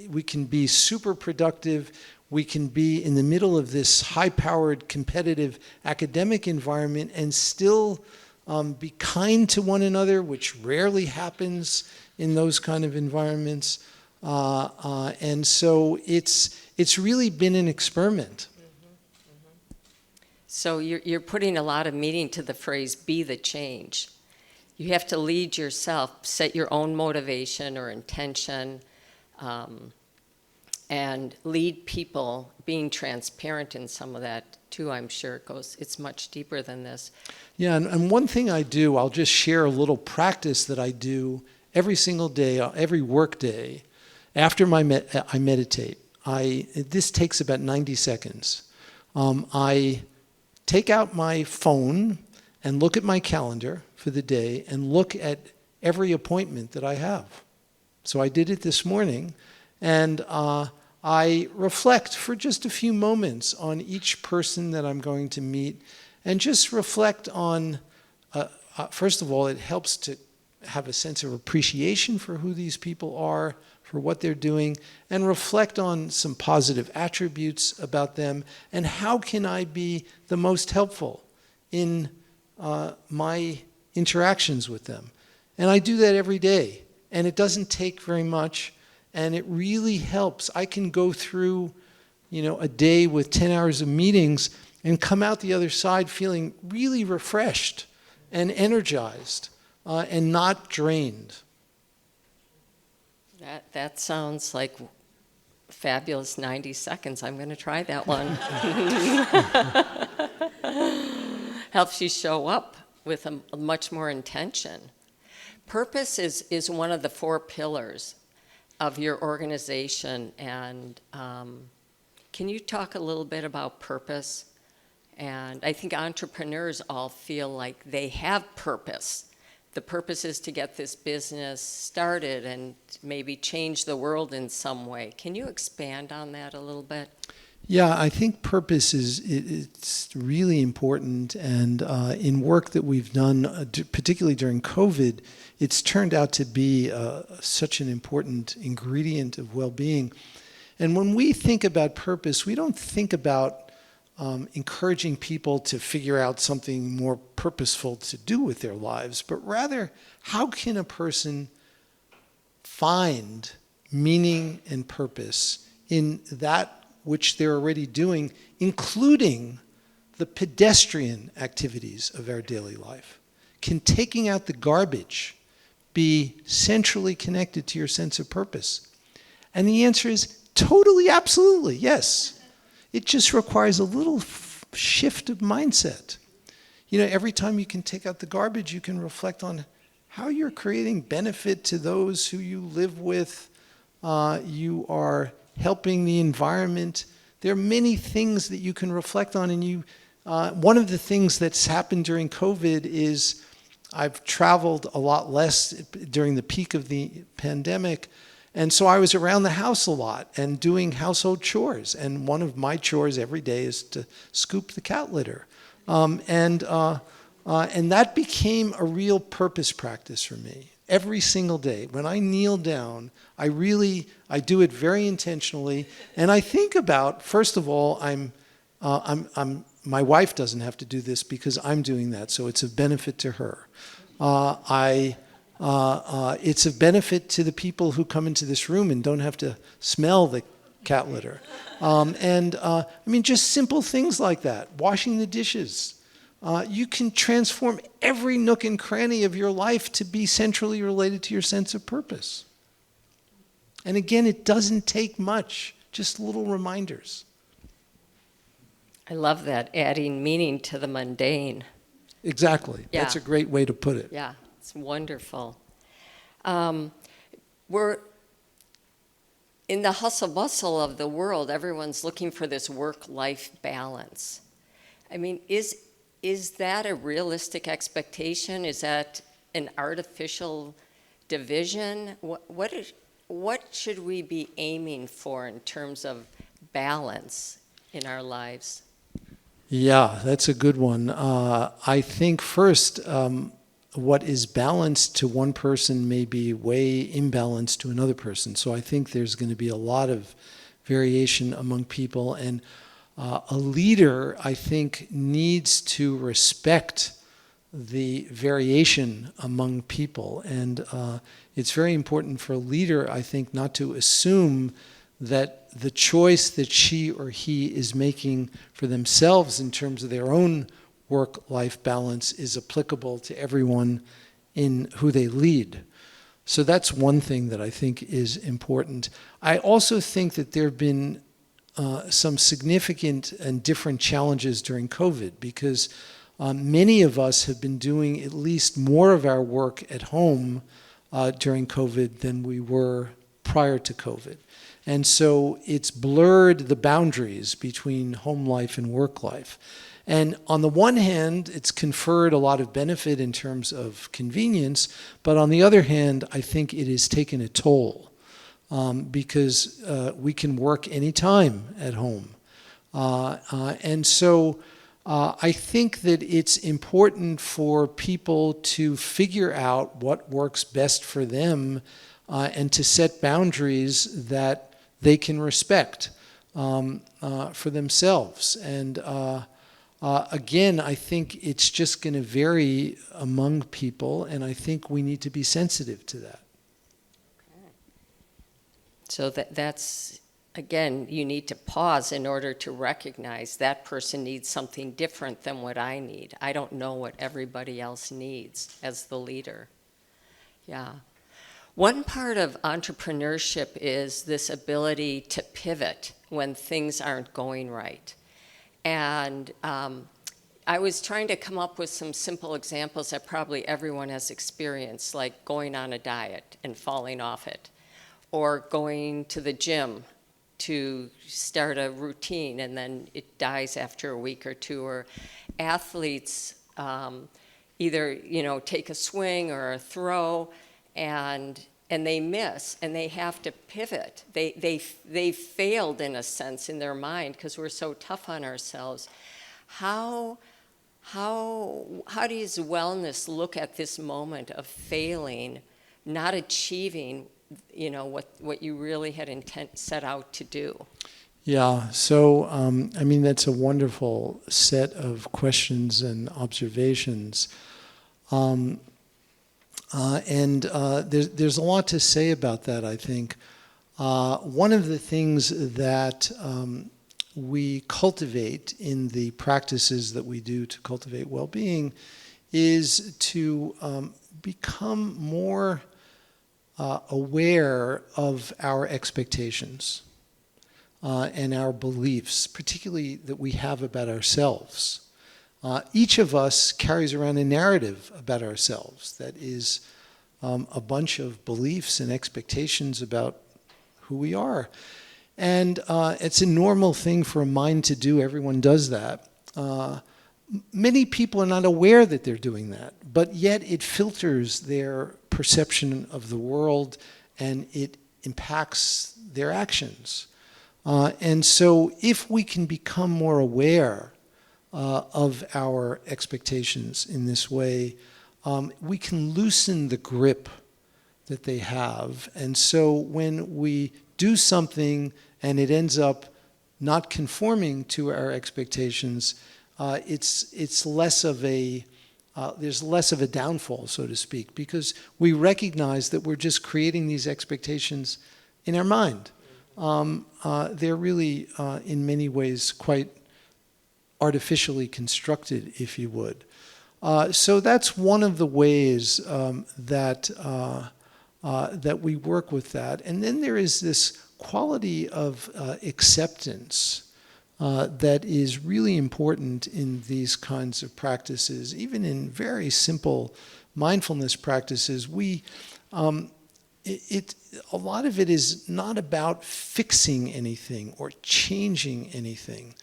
we can be super productive. We can be in the middle of this high-powered, competitive academic environment and still be kind to one another, which rarely happens in those kind of environments. And so it's really been an experiment. So you're putting a lot of meaning to the phrase, be the change. You have to lead yourself, set your own motivation or intention, and lead people, being transparent in some of that too. I'm sure it's much deeper than this. Yeah, and one thing I do, I'll just share a little practice that I do every single day, every work day, after I meditate. This takes about 90 seconds. I take out my phone and look at my calendar for the day and look at every appointment that I have. So I did it this morning, and I reflect for just a few moments on each person that I'm going to meet, and just reflect on, first of all, it helps to have a sense of appreciation for who these people are, for what they're doing, and reflect on some positive attributes about them, and how can I be the most helpful in my interactions with them. And I do that every day, and it doesn't take very much, and it really helps. I can go through, a day with 10 hours of meetings and come out the other side feeling really refreshed and energized and not drained. That sounds like fabulous 90 seconds. I'm going to try that one. Helps you show up with a much more intention. Purpose is one of the 4 pillars of your organization, and can you talk a little bit about purpose? And I think entrepreneurs all feel like they have purpose. The purpose is to get this business started and maybe change the world in some way. Can you expand on that a little bit? Yeah, I think purpose it's really important, and in work that we've done, particularly during COVID, it's turned out to be such an important ingredient of well-being. And when we think about purpose, we don't think about encouraging people to figure out something more purposeful to do with their lives, but rather, how can a person find meaning and purpose in that which they're already doing, including the pedestrian activities of our daily life? Can taking out the garbage be centrally connected to your sense of purpose? And the answer is totally, absolutely, yes. It just requires a little shift of mindset. Every time you can take out the garbage, you can reflect on how you're creating benefit to those who you live with. You are helping the environment. There are many things that you can reflect on, and one of the things that's happened during COVID is I've traveled a lot less during the peak of the pandemic, and so I was around the house a lot and doing household chores, and one of my chores every day is to scoop the cat litter, and that became a real purpose practice for me. Every single day, when I kneel down, I do it very intentionally, and I think about, first of all, my wife doesn't have to do this because I'm doing that, so it's a benefit to her. I It's of benefit to the people who come into this room and don't have to smell the cat litter. I mean, just simple things like that. Washing the dishes. You can transform every nook and cranny of your life to be centrally related to your sense of purpose. And again, it doesn't take much, just little reminders. I love that, adding meaning to the mundane. Exactly. Yeah. That's a great way to put it. Yeah, it's wonderful. We're in the hustle bustle of the world, everyone's looking for this work-life balance. I mean, is that a realistic expectation? Is that an artificial division? What should we be aiming for in terms of balance in our lives? Yeah, that's a good one. I think first, what is balanced to one person may be way imbalanced to another person. So I think there's going to be a lot of variation among people. And a leader, I think, needs to respect the variation among people. And it's very important for a leader, I think, not to assume that the choice that she or he is making for themselves in terms of their own work-life balance is applicable to everyone in who they lead. So that's one thing that I think is important. I also think that there have been some significant and different challenges during COVID because many of us have been doing at least more of our work at home during COVID than we were prior to COVID. And so it's blurred the boundaries between home life and work life. And on the one hand, it's conferred a lot of benefit in terms of convenience, but on the other hand, I think it has taken a toll because we can work anytime at home. And so I think that it's important for people to figure out what works best for them and to set boundaries that they can respect for themselves. And again, I think it's just going to vary among people, and I think we need to be sensitive to that. Okay. So that's, again, you need to pause in order to recognize that person needs something different than what I need. I don't know what everybody else needs as the leader. Yeah. One part of entrepreneurship is this ability to pivot when things aren't going right. And I was trying to come up with some simple examples that probably everyone has experienced, like going on a diet and falling off it, or going to the gym to start a routine and then it dies after a week or two, or athletes either take a swing or a throw and they miss and they have to pivot. They failed in a sense in their mind because we're so tough on ourselves. How does wellness look at this moment of failing, not achieving what you really had set out to do? Yeah, so I mean, that's a wonderful set of questions and observations. There's a lot to say about that, I think. One of the things that we cultivate in the practices that we do to cultivate well-being is to become more aware of our expectations and our beliefs, particularly that we have about ourselves. Each of us carries around a narrative about ourselves that is a bunch of beliefs and expectations about who we are. And it's a normal thing for a mind to do. Everyone does that. Many people are not aware that they're doing that, but yet it filters their perception of the world and it impacts their actions. And so if we can become more aware of our expectations in this way, we can loosen the grip that they have. And so when we do something and it ends up not conforming to our expectations, it's less of a there's less of a downfall, so to speak, because we recognize that we're just creating these expectations in our mind. They're really, in many ways, quite artificially constructed, if you would. So that's one of the ways that we work with that. And then there is this quality of acceptance that is really important in these kinds of practices. Even in very simple mindfulness practices, a lot of it is not about fixing anything or changing anything.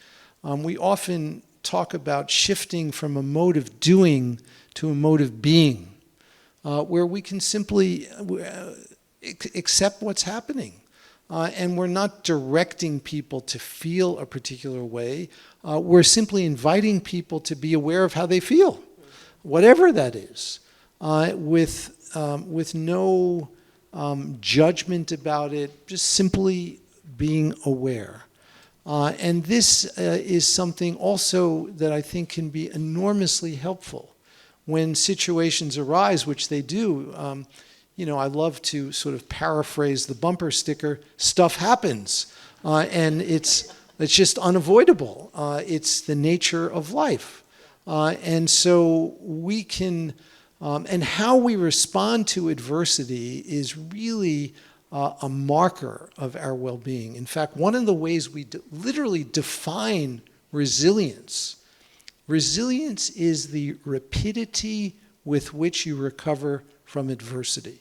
We often talk about shifting from a mode of doing to a mode of being, where we can simply accept what's happening. And we're not directing people to feel a particular way. We're simply inviting people to be aware of how they feel, whatever that is, with no judgment about it, just simply being aware. And this is something also that I think can be enormously helpful when situations arise, which they do. I love to sort of paraphrase the bumper sticker, stuff happens, and it's just unavoidable. It's the nature of life. And so we can, and how we respond to adversity is really a marker of our well-being. In fact, one of the ways we literally define resilience is the rapidity with which you recover from adversity.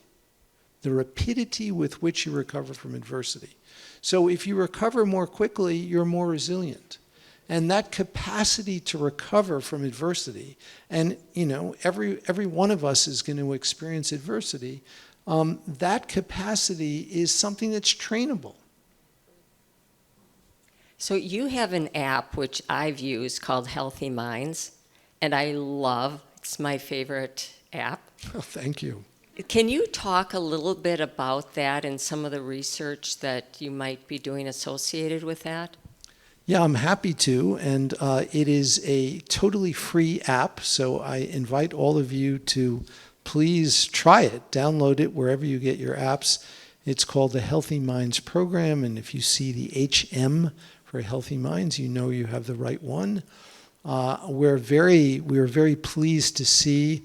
The rapidity with which you recover from adversity. So if you recover more quickly, you're more resilient. And that capacity to recover from adversity, and every one of us is going to experience adversity, that capacity is something that's trainable. So you have an app which I've used called Healthy Minds, and I love, it's my favorite app. Oh, thank you. Can you talk a little bit about that and some of the research that you might be doing associated with that? Yeah, I'm happy to, and it is a totally free app, so I invite all of you to please try it. Download it wherever you get your apps. It's called the Healthy Minds Program, and if you see the HM for Healthy Minds, you know you have the right one. We were very pleased to see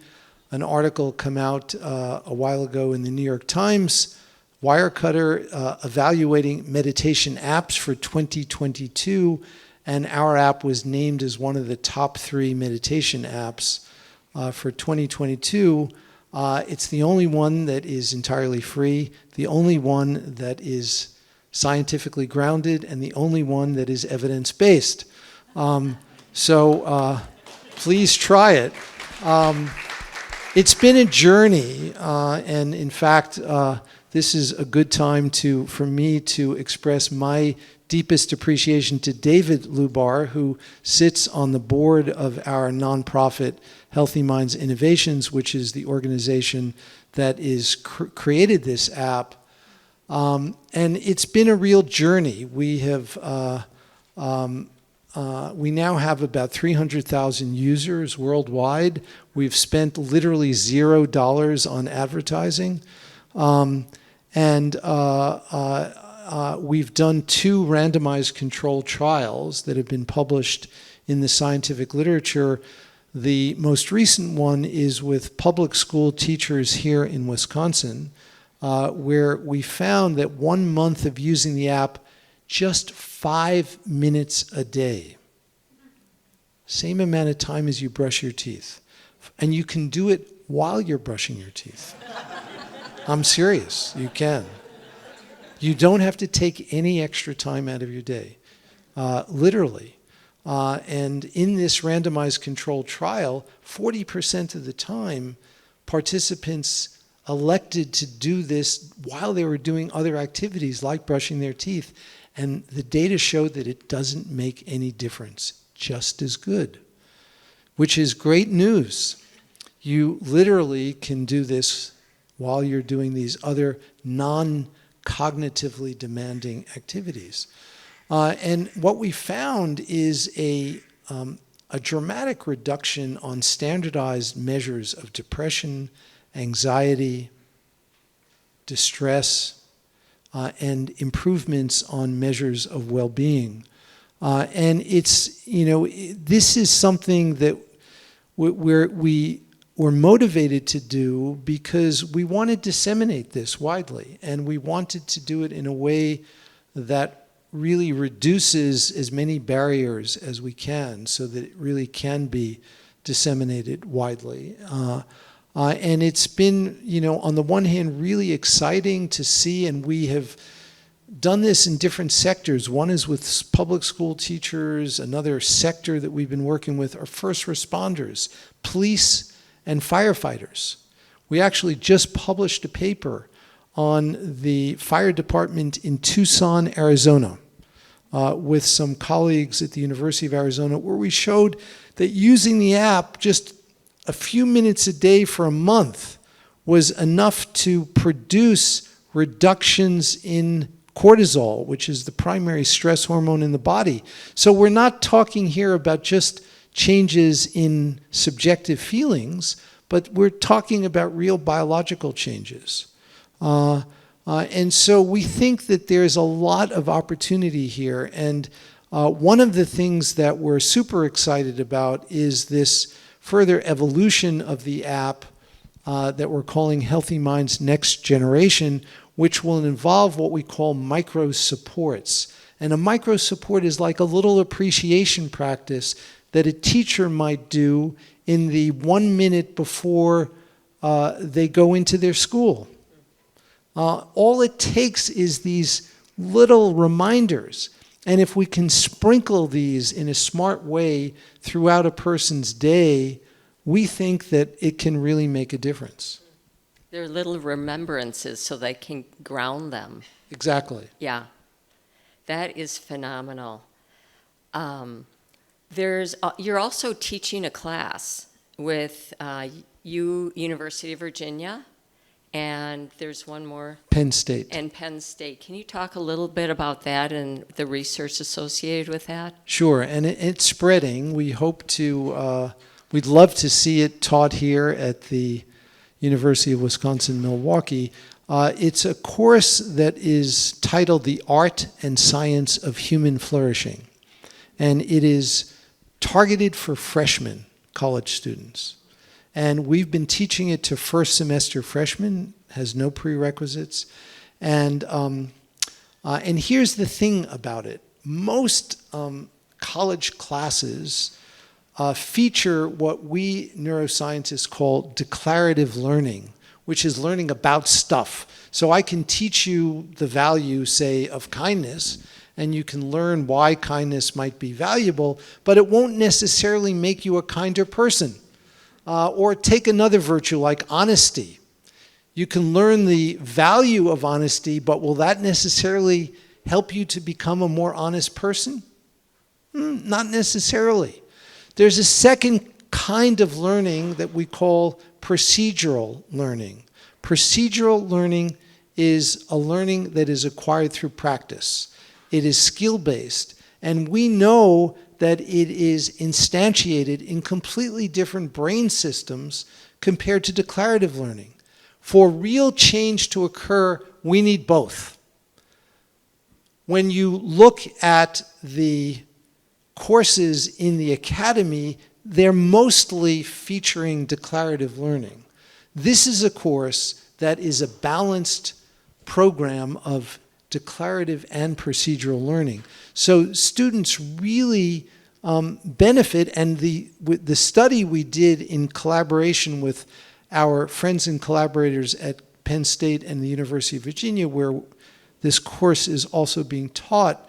an article come out a while ago in the New York Times, Wirecutter, evaluating meditation apps for 2022, and our app was named as one of the top 3 meditation apps for 2022. It's the only one that is entirely free, the only one that is scientifically grounded, and the only one that is evidence-based. So please try it. It's been a journey, and in fact, this is a good time for me to express my deepest appreciation to David Lubar, who sits on the board of our nonprofit Healthy Minds Innovations, which is the organization that is created this app. And it's been a real journey. We now have about 300,000 users worldwide. We've spent literally $0 on advertising. We've done 2 randomized controlled trials that have been published in the scientific literature. The most recent one is with public school teachers here in Wisconsin, where we found that 1 month of using the app, just 5 minutes a day. Same amount of time as you brush your teeth. And you can do it while you're brushing your teeth. I'm serious, you can. You don't have to take any extra time out of your day, literally. And in this randomized controlled trial, 40% of the time, participants elected to do this while they were doing other activities like brushing their teeth. And the data showed that it doesn't make any difference, just as good, which is great news. You literally can do this while you're doing these other non-cognitively demanding activities. And what we found is a dramatic reduction on standardized measures of depression, anxiety, distress, and improvements on measures of well-being. And it's, this is something that we were motivated to do because we want to disseminate this widely, and we wanted to do it in a way that really reduces as many barriers as we can so that it really can be disseminated widely. And it's been, on the one hand, really exciting to see, and we have done this in different sectors. One is with public school teachers. Another sector that we've been working with are first responders, police, and firefighters. We actually just published a paper on the fire department in Tucson, Arizona, with some colleagues at the University of Arizona, where we showed that using the app just a few minutes a day for a month was enough to produce reductions in cortisol, which is the primary stress hormone in the body. So we're not talking here about just changes in subjective feelings, but we're talking about real biological changes. And so we think that there's a lot of opportunity here. And one of the things that we're super excited about is this further evolution of the app that we're calling Healthy Minds Next Generation, which will involve what we call micro supports. And a micro support is like a little appreciation practice that a teacher might do in the 1 minute before they go into their school. All it takes is these little reminders. And if we can sprinkle these in a smart way throughout a person's day, we think that it can really make a difference. They're little remembrances so they can ground them. Exactly. Yeah, that is phenomenal. You're also teaching a class with University of Virginia, and there's one more. Penn State. And Penn State. Can you talk a little bit about that and the research associated with that? Sure, and it's spreading. We hope to, we'd love to see it taught here at the University of Wisconsin-Milwaukee. It's a course that is titled The Art and Science of Human Flourishing. And it is targeted for freshmen, college students. And we've been teaching it to first semester freshmen, has no prerequisites. And here's the thing about it. Most college classes feature what we neuroscientists call declarative learning, which is learning about stuff. So I can teach you the value, say, of kindness, and you can learn why kindness might be valuable, but it won't necessarily make you a kinder person. Or take another virtue like honesty. You can learn the value of honesty, but will that necessarily help you to become a more honest person? Not necessarily. There's a second kind of learning that we call procedural learning. Procedural learning is a learning that is acquired through practice. It is skill-based, and we know that it is instantiated in completely different brain systems compared to declarative learning. For real change to occur, we need both. When you look at the courses in the academy, they're mostly featuring declarative learning. This is a course that is a balanced program of declarative and procedural learning. So students really benefit, and the study we did in collaboration with our friends and collaborators at Penn State and the University of Virginia, where this course is also being taught,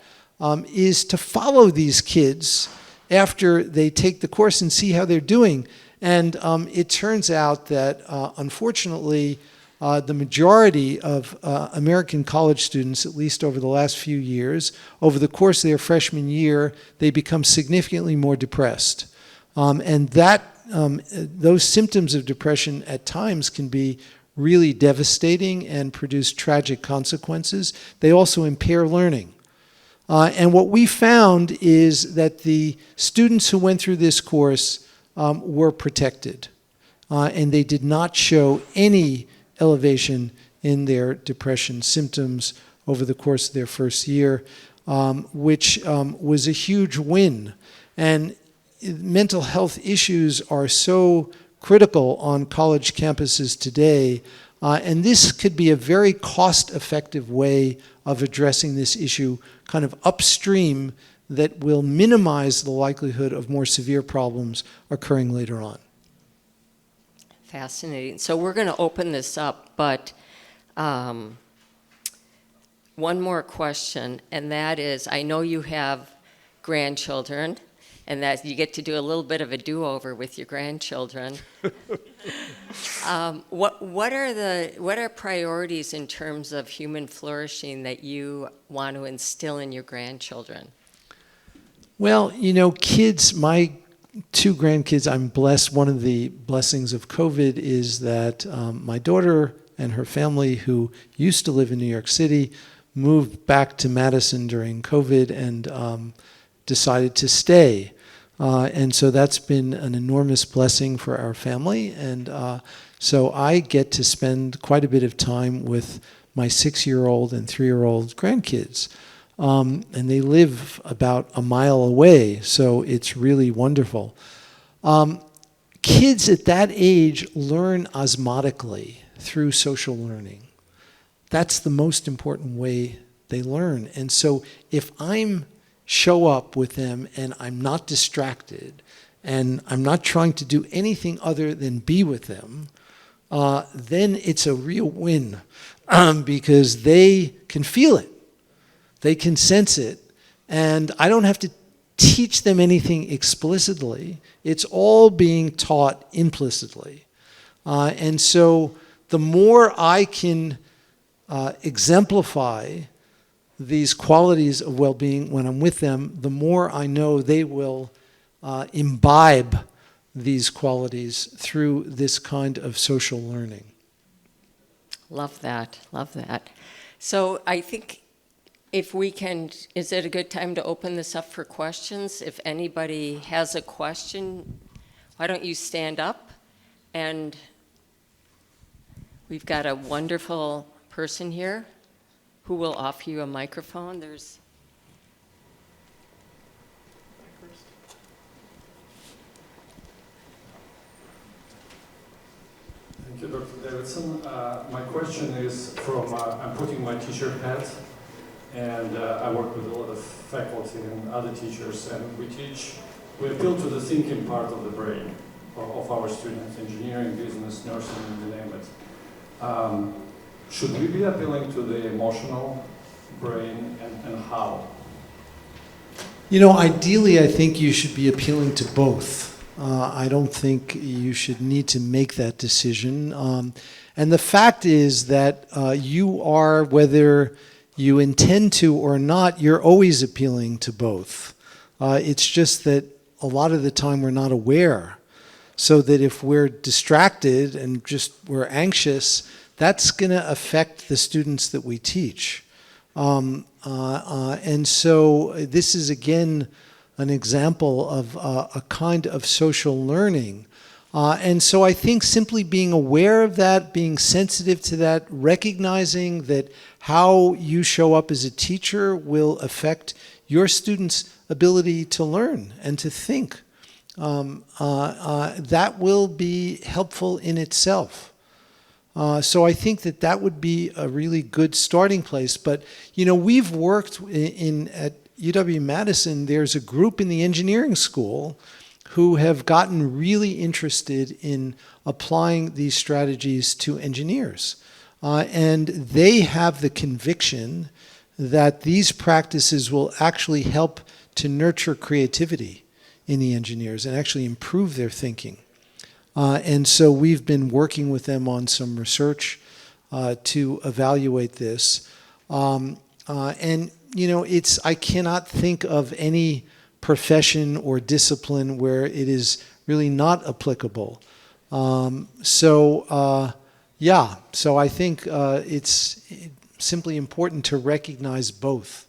is to follow these kids after they take the course and see how they're doing. And it turns out that, unfortunately, the majority of American college students, at least over the last few years, over the course of their freshman year, they become significantly more depressed. And those symptoms of depression at times can be really devastating and produce tragic consequences. They also impair learning. And what we found is that the students who went through this course were protected, and they did not show any elevation in their depression symptoms over the course of their first year, which was a huge win. And mental health issues are so critical on college campuses today, and this could be a very cost-effective way of addressing this issue kind of upstream that will minimize the likelihood of more severe problems occurring later on. Fascinating. So we're going to open this up, but one more question, and that is, I know you have grandchildren, and that you get to do a little bit of a do-over with your grandchildren. What are priorities in terms of human flourishing that you want to instill in your grandchildren? Well, kids, my 2 grandkids, I'm blessed. One of the blessings of COVID is that my daughter and her family, who used to live in New York City, moved back to Madison during COVID and decided to stay. And so that's been an enormous blessing for our family. And so I get to spend quite a bit of time with my 6-year-old and 3-year-old grandkids. And they live about a mile away, so it's really wonderful. Kids at that age learn osmotically through social learning. That's the most important way they learn. And so if I'm show up with them and I'm not distracted and I'm not trying to do anything other than be with them, then it's a real win because they can feel it. They can sense it. And I don't have to teach them anything explicitly. It's all being taught implicitly. And so the more I can exemplify these qualities of well-being when I'm with them, the more I know they will imbibe these qualities through this kind of social learning. Love that, love that. So I think if we can, is it a good time to open this up for questions? If anybody has a question, why don't you stand up? And we've got a wonderful person here who will offer you a microphone. There's... Thank you, Dr. Davidson. My question is from, I'm putting my teacher hat, and I work with a lot of faculty and other teachers, and we appeal to the thinking part of the brain of our students, engineering, business, nursing, you name it. Should we be appealing to the emotional brain, and how? Ideally, I think you should be appealing to both. I don't think you should need to make that decision. And the fact is that you are, whether you intend to or not, you're always appealing to both. It's just that a lot of the time we're not aware. So that if we're distracted and we're anxious, that's going to affect the students that we teach. And so this is, again, an example of a kind of social learning. And so I think simply being aware of that, being sensitive to that, recognizing that how you show up as a teacher will affect your students' ability to learn and to think, that will be helpful in itself. So I think that would be a really good starting place. But, we've worked at UW-Madison, there's a group in the engineering school who have gotten really interested in applying these strategies to engineers. And they have the conviction that these practices will actually help to nurture creativity in the engineers and actually improve their thinking. And so we've been working with them on some research to evaluate this. And I cannot think of any profession or discipline where it is really not applicable. So I think it's simply important to recognize both.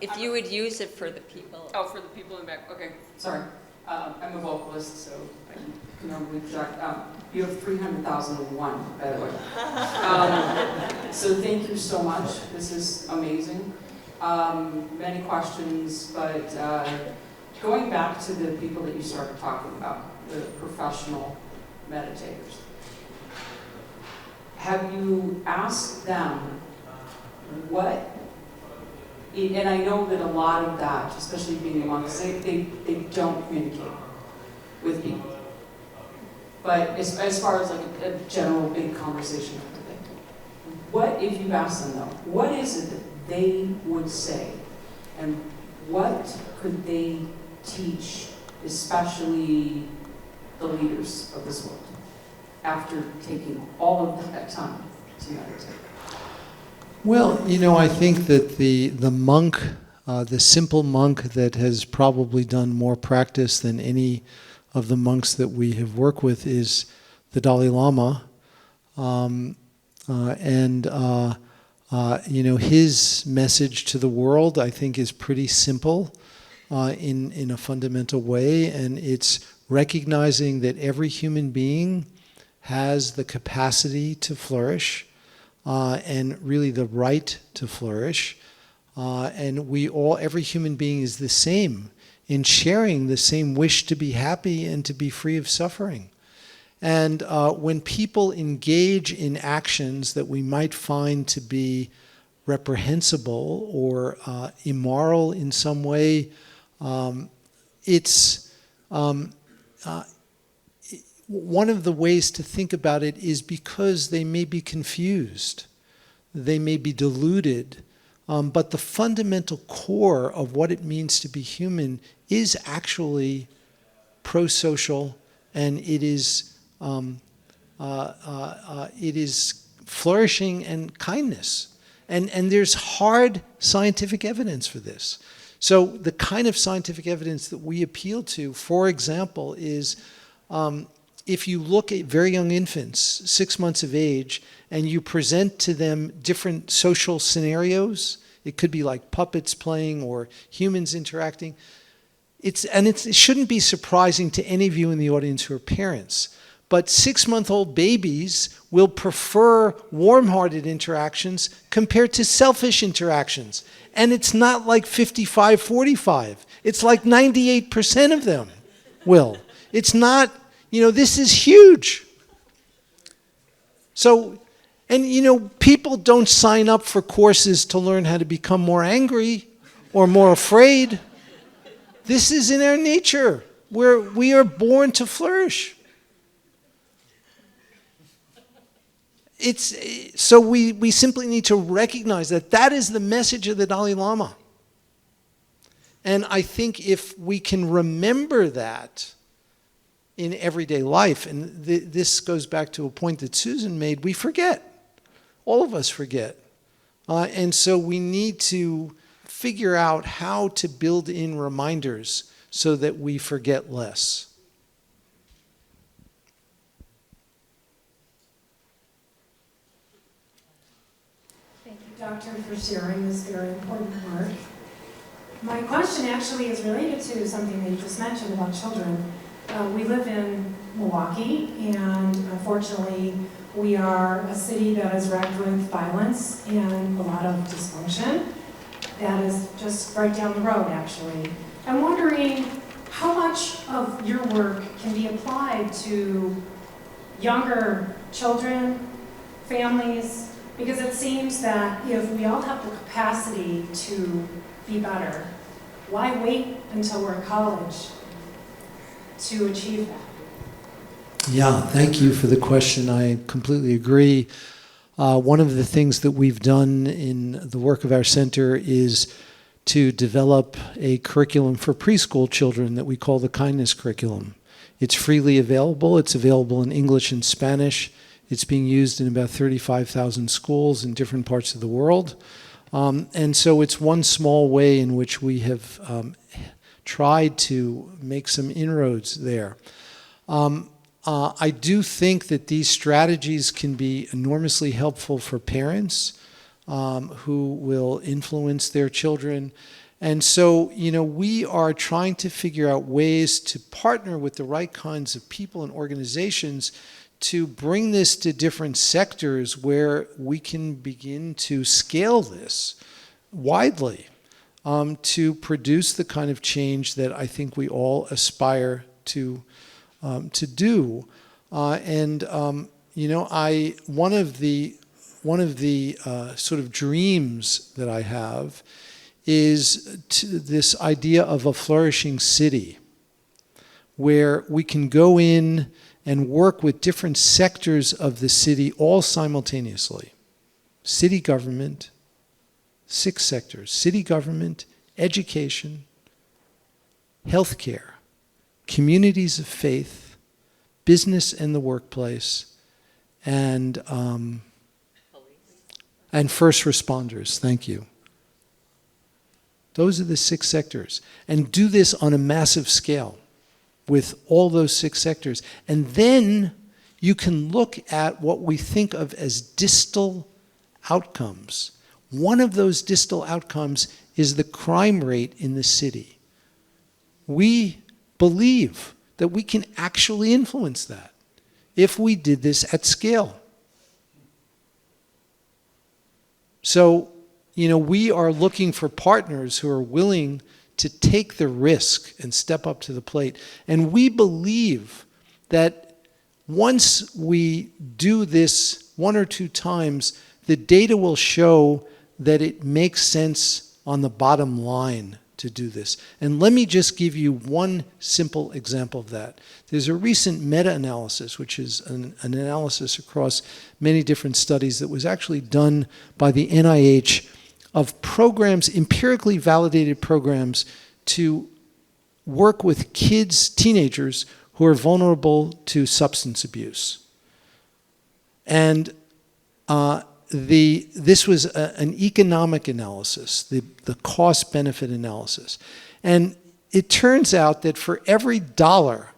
If you would use it for the people. Oh, for the people in the back. Okay, sorry. I'm a vocalist, so I can normally project. You have 300,001, by the way. So thank you so much. This is amazing. Many questions, but going back to the people that you started talking about, the professional meditators. Have you asked them what, and I know that a lot of that, especially being amongst, they don't communicate with people. But as far as like a general big conversation, what if you ask them though, what is it that they would say? And what could they teach, especially the leaders of this world, after taking all of that time to meditate? Well, I think that the monk, the simple monk that has probably done more practice than any of the monks that we have worked with is the Dalai Lama. His message to the world, I think, is pretty simple in a fundamental way, and it's recognizing that every human being has the capacity to flourish, and really the right to flourish. And every human being is the same in sharing the same wish to be happy and to be free of suffering. And when people engage in actions that we might find to be reprehensible or immoral in some way, one of the ways to think about it is because they may be confused, they may be deluded, but the fundamental core of what it means to be human is actually pro-social, and it is flourishing and kindness. And there's hard scientific evidence for this. So the kind of scientific evidence that we appeal to, for example, is if you look at very young infants, 6 months of age, and you present to them different social scenarios, it could be like puppets playing or humans interacting. It shouldn't be surprising to any of you in the audience who are parents. But 6-month-old babies will prefer warm-hearted interactions compared to selfish interactions. And it's not like 55-45. It's like 98% of them will. It's not, this is huge. So, and people don't sign up for courses to learn how to become more angry or more afraid. This is in our nature, where we are born to flourish. So we simply need to recognize that is the message of the Dalai Lama. And I think if we can remember that in everyday life, and this goes back to a point that Susan made, we forget. All of us forget. And so we need to figure out how to build in reminders so that we forget less. Doctor, for sharing this very important work. My question actually is related to something that you just mentioned about children. We live in Milwaukee, and unfortunately, we are a city that is wrecked with violence and a lot of dysfunction. That is just right down the road, actually. I'm wondering how much of your work can be applied to younger children, families, because it seems that if we all have the capacity to be better, why wait until we're in college to achieve that? Yeah, thank you for the question. I completely agree. One of the things that we've done in the work of our center is to develop a curriculum for preschool children that we call the Kindness Curriculum. It's freely available. It's available in English and Spanish. It's being used in about 35,000 schools in different parts of the world. And so it's one small way in which we have tried to make some inroads there. I do think that these strategies can be enormously helpful for parents who will influence their children. And so, we are trying to figure out ways to partner with the right kinds of people and organizations to bring this to different sectors where we can begin to scale this widely, to produce the kind of change that I think we all aspire to do. One of the sort of dreams that I have is this idea of a flourishing city, where we can go in and work with different sectors of the city all simultaneously. City government, 6 sectors: city government, education, healthcare, communities of faith, business and the workplace, and first responders. Thank you. Those are the 6 sectors. And do this on a massive scale with all those 6 sectors. And then you can look at what we think of as distal outcomes. One of those distal outcomes is the crime rate in the city. We believe that we can actually influence that if we did this at scale. So, we are looking for partners who are willing to take the risk and step up to the plate. And we believe that once we do this 1 or 2 times, the data will show that it makes sense on the bottom line to do this. And let me just give you one simple example of that. There's a recent meta-analysis, which is an analysis across many different studies that was actually done by the NIH, of programs, empirically validated programs, to work with kids, teenagers, who are vulnerable to substance abuse. And this was an economic analysis, the cost-benefit analysis. And it turns out that for every dollar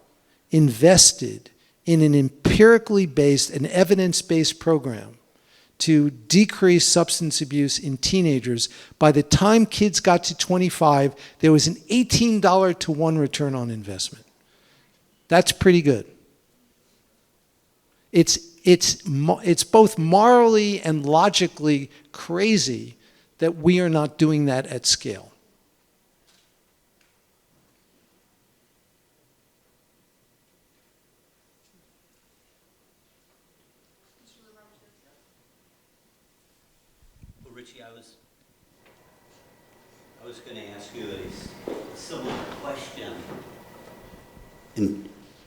invested in an empirically based, an evidence-based program to decrease substance abuse in teenagers, by the time kids got to 25, there was an $18 to 1 return on investment. That's pretty good. It's both morally and logically crazy that we are not doing that at scale. Well, Richie, I was going to ask you a similar question.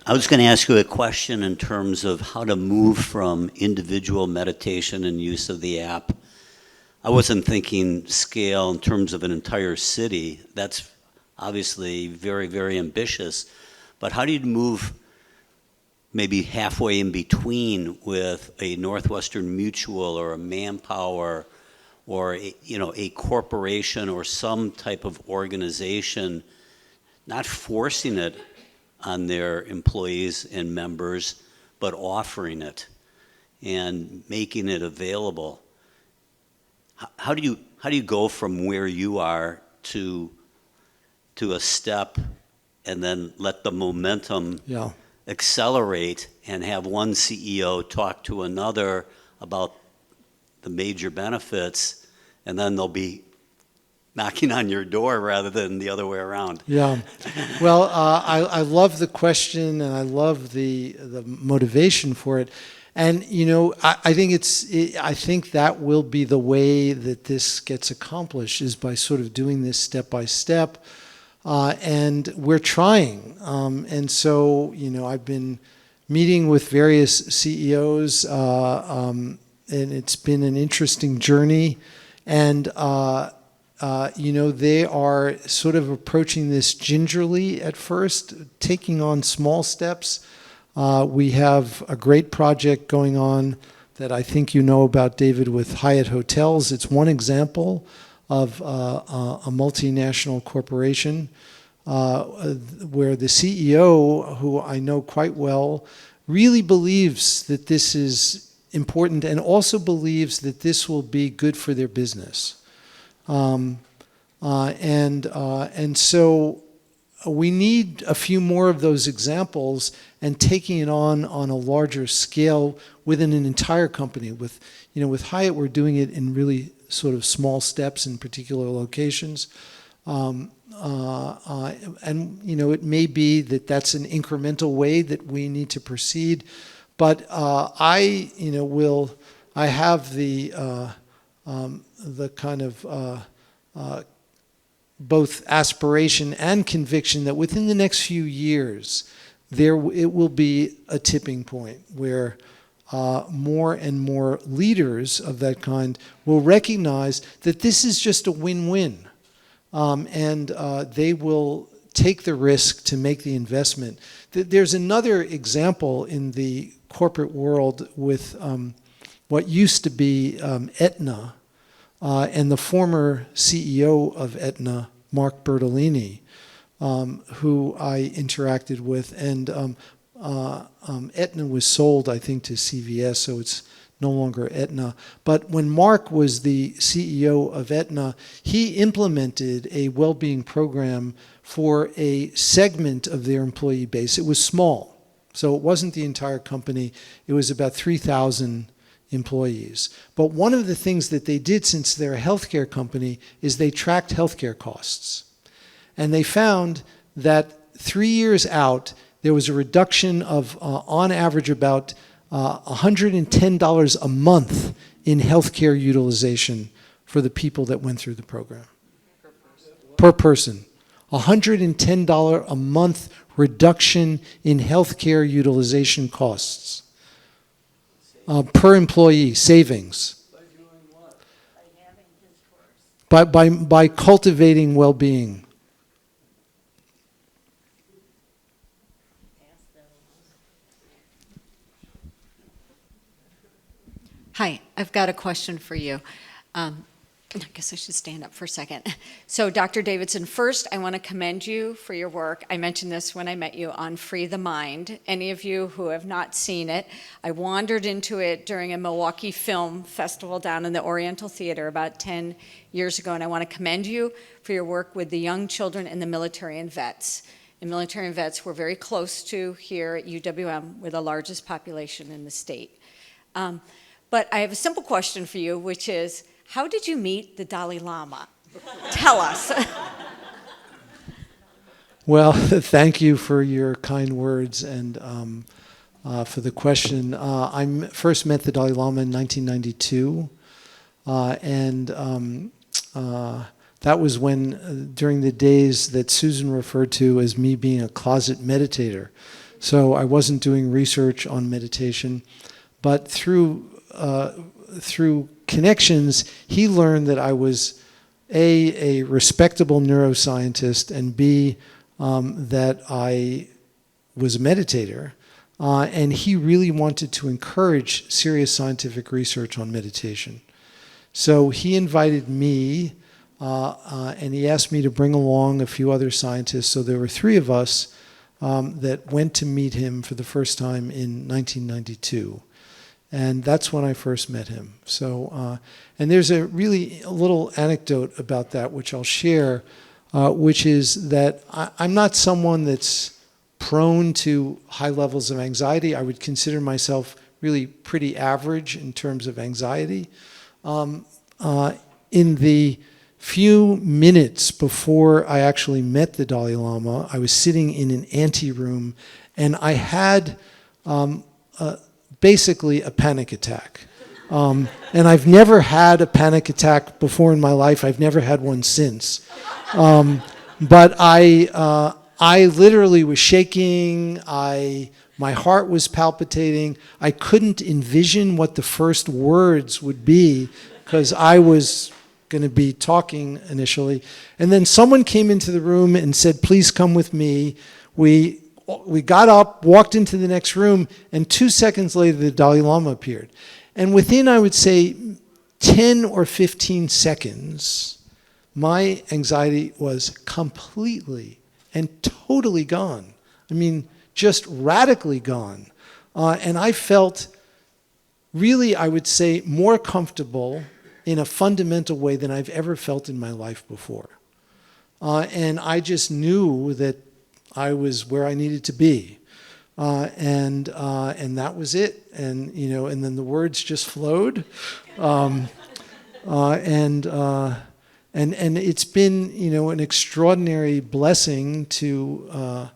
I was going to ask you a question in terms of how to move from individual meditation and use of the app. I wasn't thinking scale in terms of an entire city. That's obviously very, very ambitious. But how do you move maybe halfway in between with a Northwestern Mutual or a Manpower or a corporation or some type of organization, not forcing it on their employees and members, but offering it and making it available? How do you go from where you are to a step and then let the momentum accelerate and have one CEO talk to another about the major benefits, and then they'll be knocking on your door rather than the other way around? Yeah. Well, I love the question, and I love the motivation for it. And I think that will be the way that this gets accomplished, is by sort of doing this step by step. And we're trying. And so I've been meeting with various CEOs, and it's been an interesting journey. And they are sort of approaching this gingerly at first, taking on small steps. We have a great project going on that I think you know about, David, with Hyatt Hotels. It's one example of a multinational corporation where the CEO, who I know quite well, really believes that this is important and also believes that this will be good for their business. And so we need a few more of those examples and taking it on a larger scale within an entire company. With Hyatt, we're doing it in really sort of small steps in particular locations. And it may be that that's an incremental way that we need to proceed. But I have the kind of both aspiration and conviction that within the next few years, it will be a tipping point where more and more leaders of that kind will recognize that this is just a win-win. And they will take the risk to make the investment. There's another example in the corporate world with what used to be Aetna, and the former CEO of Aetna, Mark Bertolini, who I interacted with. And Aetna was sold, I think, to CVS, so it's no longer Aetna. But when Mark was the CEO of Aetna, he implemented a well-being program for a segment of their employee base. It was small, so it wasn't the entire company. It was about 3,000 employees. But one of the things that they did, since they're a healthcare company, is they tracked healthcare costs. And they found that 3 years out, there was a reduction of, on average, about $110 a month in healthcare utilization for the people that went through the program. Per person. $110 a month reduction in healthcare utilization costs. Per employee savings. By cultivating well-being. Hi, I've got a question for you. I guess I should stand up for a second. So, Dr. Davidson, first, I want to commend you for your work. I mentioned this when I met you on Free the Mind. Any of you who have not seen it, I wandered into it during a Milwaukee Film Festival down in the Oriental Theater about 10 years ago, and I want to commend you for your work with the young children and the military and vets. And military and vets we're very close to here at UWM. We're the largest population in the state. But I have a simple question for you, which is, how did you meet the Dalai Lama? Tell us. Well, thank you for your kind words and for the question. I first met the Dalai Lama in 1992, and that was when, during the days that Susan referred to as me being a closet meditator. So I wasn't doing research on meditation, but through connections, he learned that I was a respectable neuroscientist, and B, that I was a meditator. And he really wanted to encourage serious scientific research on meditation. So he invited me, and he asked me to bring along a few other scientists. So there were 3 of us that went to meet him for the first time in 1992. And that's when I first met him. So, and there's a little anecdote about that, which I'll share, which is that I'm not someone that's prone to high levels of anxiety. I would consider myself really pretty average in terms of anxiety. In the few minutes before I actually met the Dalai Lama, I was sitting in an anteroom, and I had basically a panic attack. And I've never had a panic attack before in my life. I've never had one since. But I literally was shaking. My heart was palpitating. I couldn't envision what the first words would be because I was going to be talking initially. And then someone came into the room and said, "Please come with me." We got up, walked into the next room, and 2 seconds later, the Dalai Lama appeared. And within, I would say, 10 or 15 seconds, my anxiety was completely and totally gone. I mean, just radically gone. And I felt really, I would say, more comfortable in a fundamental way than I've ever felt in my life before. and I just knew that I was where I needed to be. And that was it. And, and then the words just flowed. And it's been, an extraordinary blessing to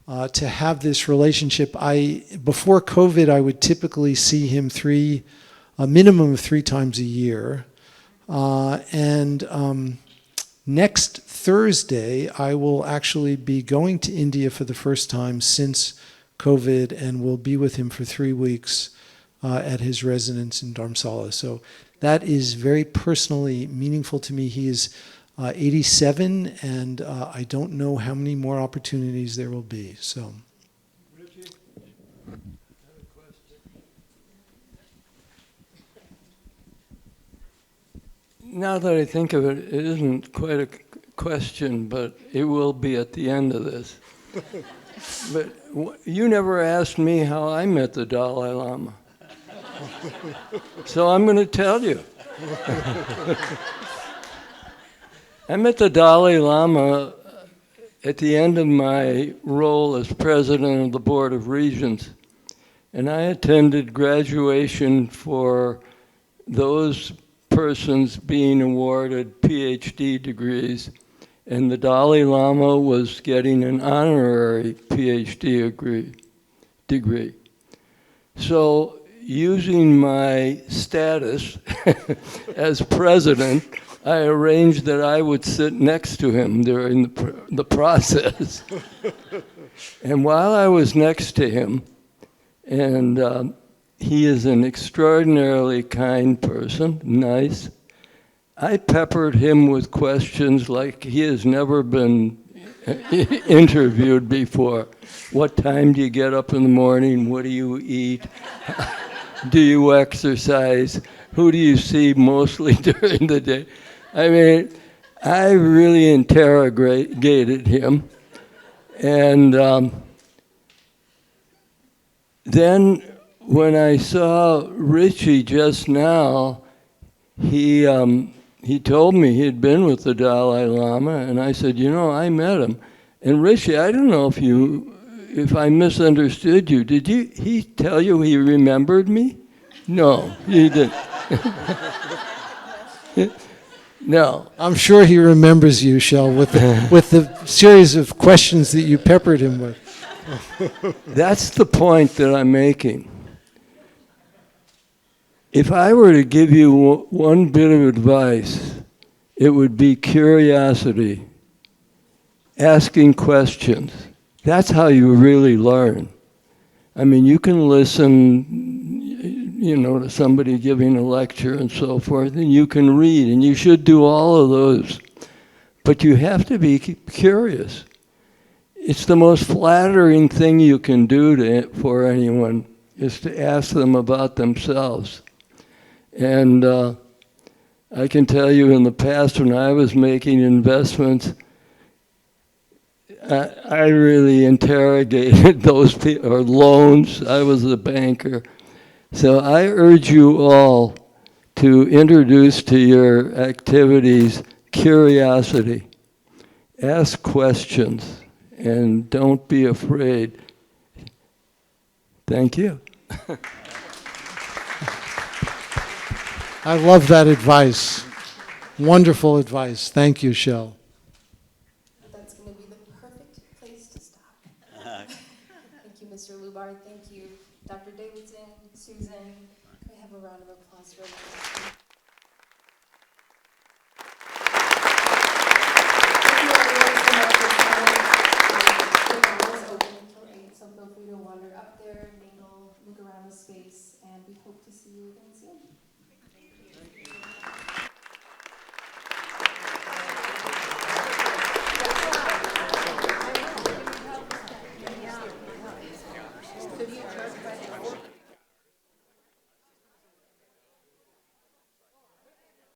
have this relationship. Before COVID, I would typically see him a minimum of 3 times a year. Next Thursday, I will actually be going to India for the first time since COVID, and will be with him for 3 weeks at his residence in Dharamsala. So that is very personally meaningful to me. He is 87, and I don't know how many more opportunities there will be. So. Richie, I have a question. Now that I think of it, it isn't quite a question, but it will be at the end of this. But you never asked me how I met the Dalai Lama. So I'm going to tell you. I met the Dalai Lama at the end of my role as president of the Board of Regents. And I attended graduation for those persons being awarded PhD degrees. And the Dalai Lama was getting an honorary PhD degree. So using my status as president, I arranged that I would sit next to him during the process. And while I was next to him, and he is an extraordinarily kind person, nice, I peppered him with questions like he has never been interviewed before. What time do you get up in the morning? What do you eat? Do you exercise? Who do you see mostly during the day? I mean, I really interrogated him. And then when I saw Richie just now, he told me he had been with the Dalai Lama, and I said, I met him. And Richie, I don't know if I misunderstood you. Did he tell you he remembered me? No, he didn't. No. I'm sure he remembers you, Shel, with the series of questions that you peppered him with. That's the point that I'm making. If I were to give you one bit of advice, it would be curiosity, asking questions. That's how you really learn. I mean, you can listen, to somebody giving a lecture and so forth, and you can read, and you should do all of those. But you have to be curious. It's the most flattering thing you can do for anyone, is to ask them about themselves. And I can tell you in the past when I was making investments, I really interrogated those people, or loans. I was a banker. So I urge you all to introduce to your activities curiosity. Ask questions and don't be afraid. Thank you. I love that advice. Wonderful advice. Thank you, Shel.